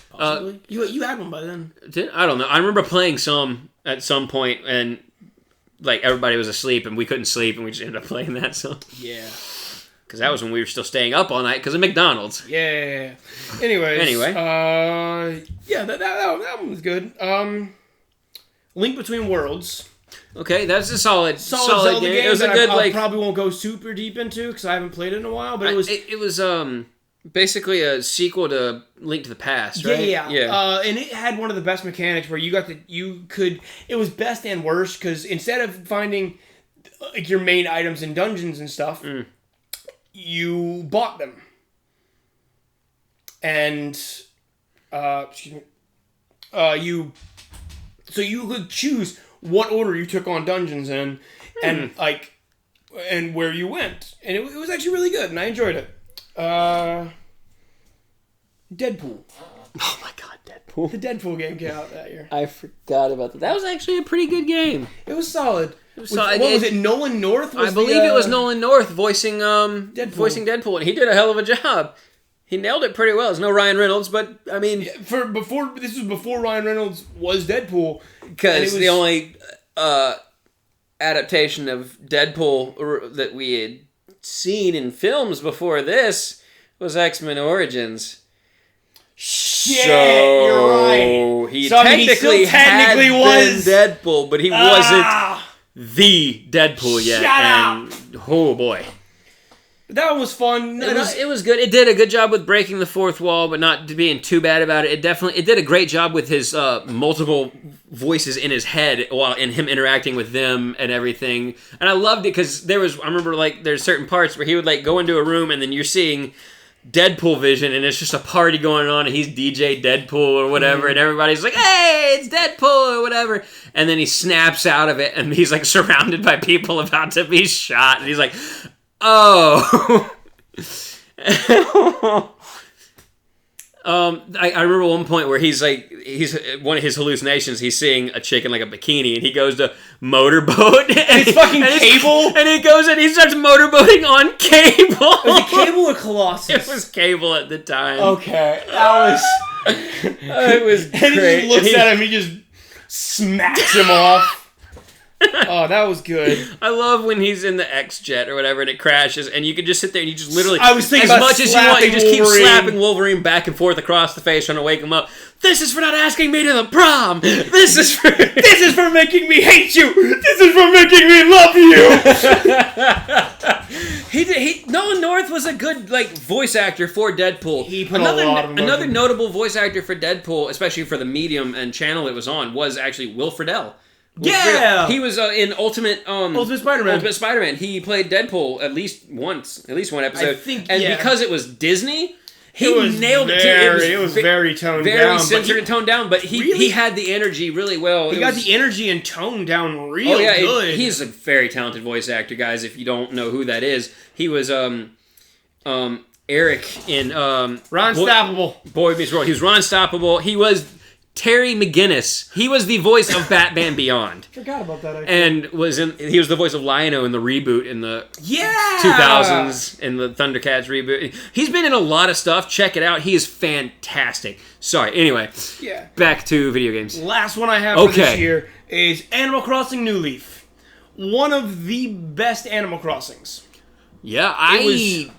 Possibly. You had one by then. I don't know. I remember playing some at some point, and like everybody was asleep, and we couldn't sleep, and we just ended up playing that. So yeah, because that was when we were still staying up all night because of McDonald's. Yeah. Anyway. Yeah, that one was good. Link Between Worlds. Okay, that's a solid Zelda game. It was a good I probably won't go super deep into because I haven't played it in a while. But it was basically a sequel to Link to the Past, right? Yeah. And it had one of the best mechanics where it was best and worst because instead of finding like your main items in dungeons and stuff, you bought them. And you could choose what order you took on dungeons in, and where you went, and it was actually really good, and I enjoyed it. Deadpool. Oh my god, Deadpool. The Deadpool game came out that year. I forgot about that. That was actually a pretty good game. It was solid. What was it? Nolan North? I believe it was Nolan North voicing Deadpool, and he did a hell of a job. He nailed it pretty well. It's no Ryan Reynolds, but I mean, this was before Ryan Reynolds was Deadpool, because the only adaptation of Deadpool that we had seen in films before this was X-Men Origins. Shit, you're right. He technically was Deadpool, but he wasn't the Deadpool yet. Shut up! Oh boy. That one was fun. It was good. It did a good job with breaking the fourth wall, but not being too bad about it. It did a great job with his multiple voices in his head and him interacting with them and everything. And I loved it because I remember like there's certain parts where he would like go into a room and then you're seeing Deadpool vision and it's just a party going on and he's DJ Deadpool or whatever and everybody's like, hey, it's Deadpool or whatever. And then he snaps out of it and he's like surrounded by people about to be shot and he's like, oh. I remember one point where he's one of his hallucinations, he's seeing a chick in like a bikini and he goes to motorboat and it's fucking Cable and he goes and he starts motorboating on Cable. Was it Cable or Colossus? It was Cable at the time. Okay, that was it was great. And he just looks at him, he just smacks him off. Oh, that was good. I love when he's in the X-Jet or whatever and it crashes and you can just sit there and you just literally, I was thinking as about much as you want, you just keep Wolverine. slapping Wolverine back and forth across the face trying to wake him up. This is for not asking me to the prom. This is for making me hate you. This is for making me love you. Nolan North was a good voice actor for Deadpool. He put a lot of another notable voice actor for Deadpool, especially for the medium and channel it was on, was actually Will Friedle. Yeah, he was in Ultimate Spider-Man. Ultimate Spider-Man. He played Deadpool at least one episode. I think, because it was Disney, he nailed it. It was very toned down, very censored and toned down. But he had the energy really well. He got the energy and tone down real good. He's a very talented voice actor, guys. If you don't know who that is, he was Eric in Ron Stoppable. Boy Meets World. He was Ron Stoppable. He was Terry McGinnis. He was the voice of Batman Beyond. Forgot about that. Actually. And he was the voice of Lion-O in the reboot in the 2000s in the Thundercats reboot. He's been in a lot of stuff. Check it out. He is fantastic. Sorry. Anyway. Yeah. Back to video games. Last one I have for this year is Animal Crossing New Leaf. One of the best Animal Crossings. Yeah, I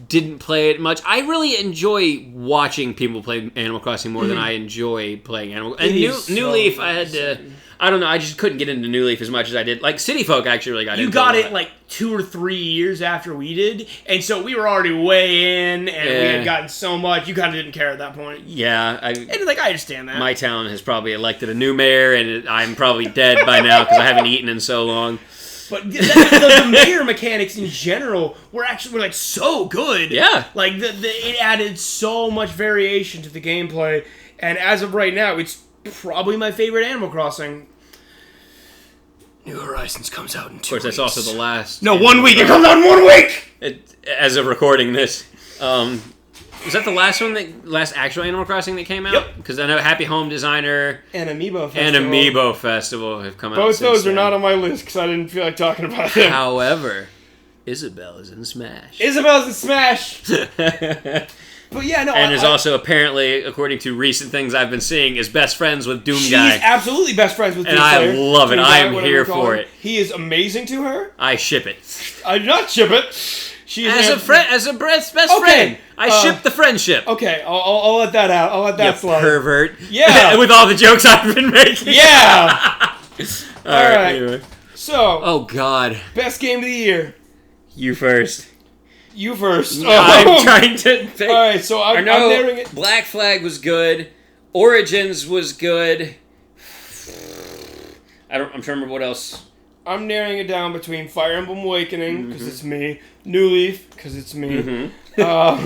didn't play it much. I really enjoy watching people play Animal Crossing more than I enjoy playing Animal. And New Leaf, I had to. I don't know. I just couldn't get into New Leaf as much as I did. Like City Folk, actually really got into. You got it like 2 or 3 years after we did, and so we were already way in, and we had gotten so much. You kind of didn't care at that point. Yeah, I understand that. My town has probably elected a new mayor, and I'm probably dead by now because I haven't eaten in so long. But the mayor mechanics in general were like so good. Yeah. Like it added so much variation to the gameplay, and as of right now, it's probably my favorite Animal Crossing. New Horizons comes out in 2 weeks. Of course, that's also the last. No, 1 week. It comes out in 1 week. As of recording this, was that the last actual Animal Crossing that came out? Yep. Because I know Happy Home Designer and Amiibo Festival have come out. Both those are not on my list because I didn't feel like talking about them. However, Isabelle is in Smash. Isabelle's in Smash. But yeah, no. And is also apparently, according to recent things I've been seeing, is best friends with Doom Guy. She's absolutely best friends with Doom Guy. And I love it. I am here for it. He is amazing to her. I ship it. I do not ship it. She is as a best friend. I ship the friendship. Okay, I'll let that out. I'll let that slide. Pervert. Yeah. With all the jokes I've been making. Yeah. all right. Anyway. So. Oh God. Best game of the year. You first. You first. I'm trying to think. All right, so I'm narrowing it. Black Flag was good. Origins was good. I'm trying to remember what else. I'm narrowing it down between Fire Emblem Awakening, because it's me. New Leaf, because it's me. Black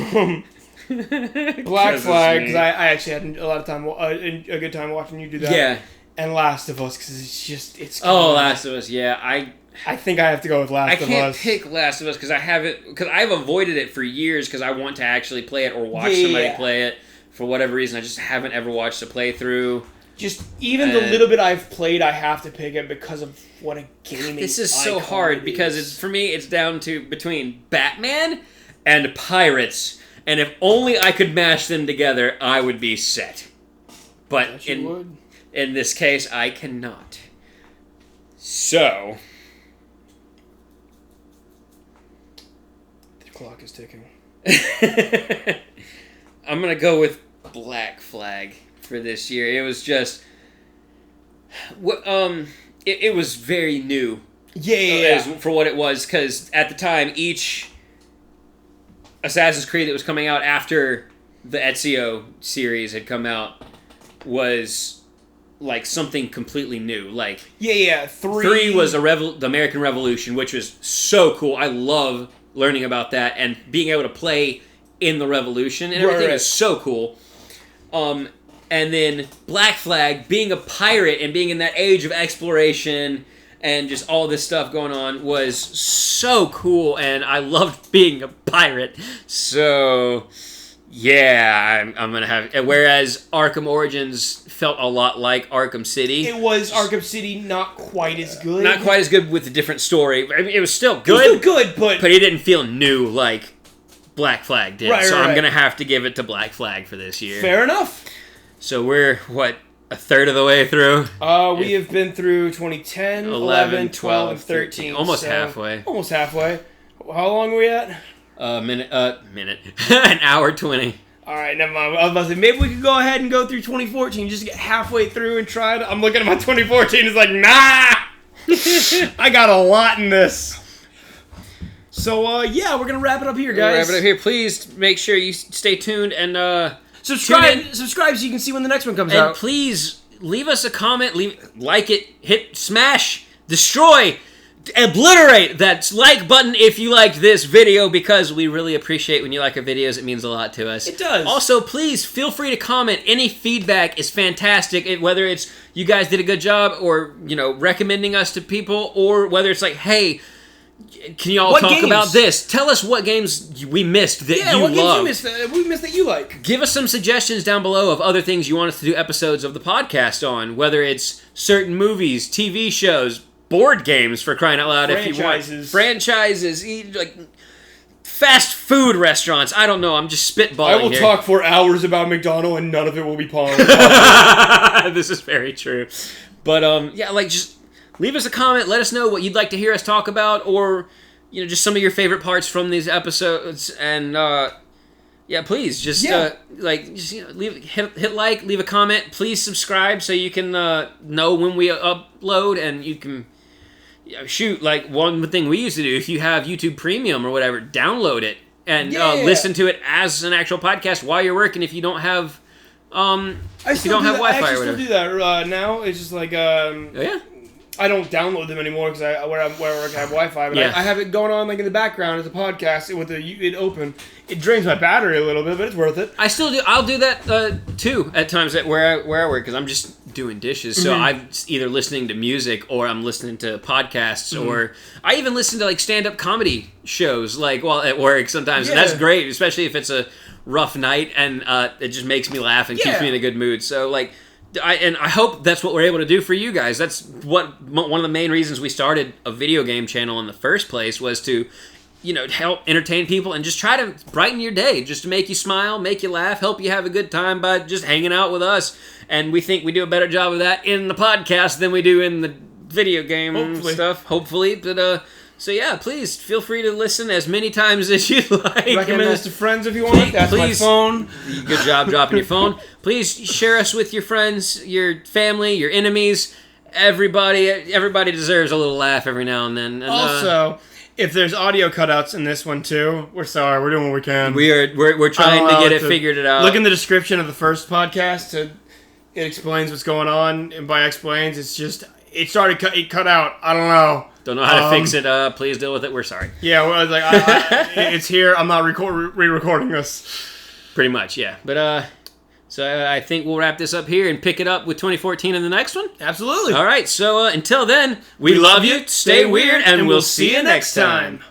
Flag, because I actually had a lot of time, a good time watching you do that. Yeah. And Last of Us, because it's good. Last of Us, yeah. I think I have to go with Last of Us. I can't pick Last of Us because I've avoided it for years because I want to actually play it or watch somebody play it for whatever reason, I just haven't ever watched a playthrough. Just even the little bit I've played, I have to pick it because of what a gaming. This is so hard because for me, it's down to between Batman and Pirates, and if only I could mash them together, I would be set. But in this case, I cannot. So, the clock is ticking. I'm gonna go with Black Flag for this year. It was just, it was very new. Yeah. For what it was, because at the time, each Assassin's Creed that was coming out after the Ezio series had come out was like something completely new. Like 3 was the American Revolution, which was so cool. I love learning about that and being able to play in the Revolution and everything is so cool. And then Black Flag, being a pirate and being in that age of exploration and just all this stuff going on was so cool, and I loved being a pirate. So, yeah, I'm going to have... Whereas Arkham Origins felt a lot like Arkham City. It was Arkham City, not quite as good. Not quite as good with a different story. I mean, it was still good. It was still good, but it didn't feel new like Black Flag did. So I'm going to have to give it to Black Flag for this year. Fair enough. So we're, a third of the way through? We have been through 2010, 11, 12, and 13. Almost halfway. Almost halfway. How long are we at? Minute. An hour 20. All right, never mind. I was about to say, maybe we could go ahead and go through 2014, just get halfway through and try it. I'm looking at my 2014, it's like, nah! I got a lot in this. So, yeah, we're going to wrap it up here, guys. Please make sure you stay tuned and, subscribe so you can see when the next one comes out. And please leave us a comment, like it, hit, smash, destroy, obliterate that like button if you liked this video, because we really appreciate when you like our videos. It means a lot to us. It does. Also, please feel free to comment. Any feedback is fantastic, whether it's you guys did a good job or, recommending us to people, or whether it's like, hey, can you all talk about this? Tell us what games we missed that you love. Games we missed that you like. Give us some suggestions down below of other things you want us to do episodes of the podcast on, whether it's certain movies, TV shows, board games, for crying out loud. If you want franchises, fast food restaurants. I don't know. I'm just spitballing. I will talk for hours about McDonald's and none of it will be Pong. This is very true. But just leave us a comment. Let us know what you'd like to hear us talk about, or just some of your favorite parts from these episodes. And please hit like, leave a comment. Please subscribe so you can know when we upload, and you can one thing we used to do, if you have YouTube Premium or whatever, download it and listen to it as an actual podcast while you're working. If you don't have Wi-Fi or whatever, I still do that now. It's just like I don't download them anymore because where I work I have Wi-Fi, but I have it going on in the background as a podcast with it open. It drains my battery a little bit, but it's worth it. I still do. I'll do that too at times where I work, because I'm just doing dishes. So I'm either listening to music or I'm listening to podcasts, or I even listen to stand-up comedy shows while at work sometimes. And that's great, especially if it's a rough night and it just makes me laugh and keeps me in a good mood. So I hope that's what we're able to do for you guys. That's one of the main reasons we started a video game channel in the first place, was to, help entertain people and just try to brighten your day, just to make you smile, make you laugh, help you have a good time by just hanging out with us. And we think we do a better job of that in the podcast than we do in the video game stuff, hopefully. But so yeah, please feel free to listen as many times as you like. Recommend this to friends if you want. That's my phone. Good job dropping your phone. Please share us with your friends, your family, your enemies. Everybody deserves a little laugh every now and then. And, also, if there's audio cutouts in this one too, we're sorry. We're doing what we can. We're trying to get it figured out. Look in the description of the first podcast. It explains what's going on, and by explains, it's just it cut out. I don't know. Don't know how to fix it. Please deal with it. We're sorry. Yeah, well, it's here. I'm not re-recording this. Pretty much, yeah. But so I think we'll wrap this up here and pick it up with 2014 in the next one. Absolutely. All right. So until then, we love you. Stay weird, and we'll see you next time.